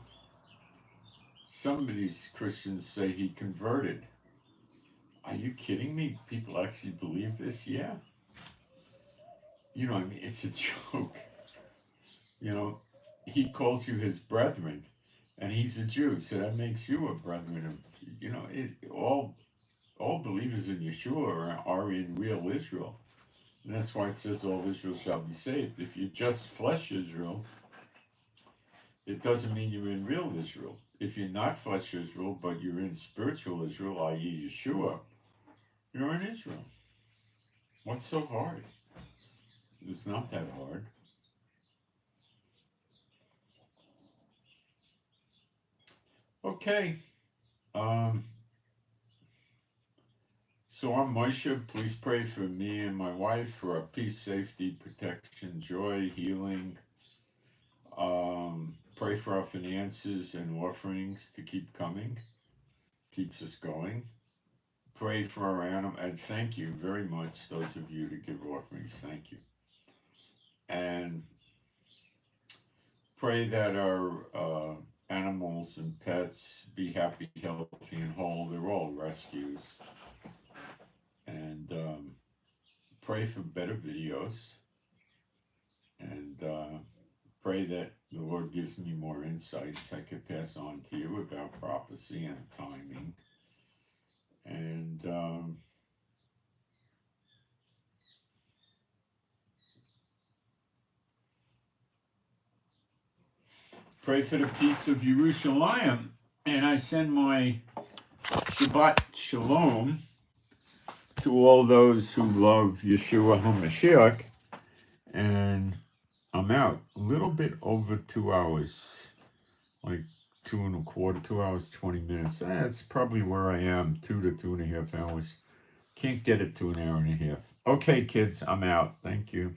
Some of these Christians say he converted. Are you kidding me? People actually believe this? Yeah. You know what I mean? It's a joke. You know, he calls you his brethren, and he's a Jew, so that makes you a brethren of, you know, all believers in Yeshua are in real Israel. And that's why it says all Israel shall be saved. If you're just flesh Israel, it doesn't mean you're in real Israel. If you're not flesh Israel, but you're in spiritual Israel, i.e. Yeshua, you're in Israel. What's so hard? It's not that hard. Okay. So I'm Moshe. Please pray for me and my wife for our peace, safety, protection, joy, healing. Pray for our finances and offerings to keep coming. Keeps us going. Pray for our animal, and thank you very much, those of you that give offerings. Thank you. And pray that our animals and pets be happy, healthy, and whole. They're all rescues. And pray for better videos. And pray that the Lord gives me more insights I could pass on to you about prophecy and timing. And pray for the peace of Jerusalem. And I send my Shabbat Shalom to all those who love Yeshua HaMashiach. And I'm out a little bit over 2 hours, like 2.25, 2 hours, 20 minutes. That's probably where I am, 2 to 2.5 hours. Can't get it to an hour and a half. Okay, kids, I'm out. Thank you.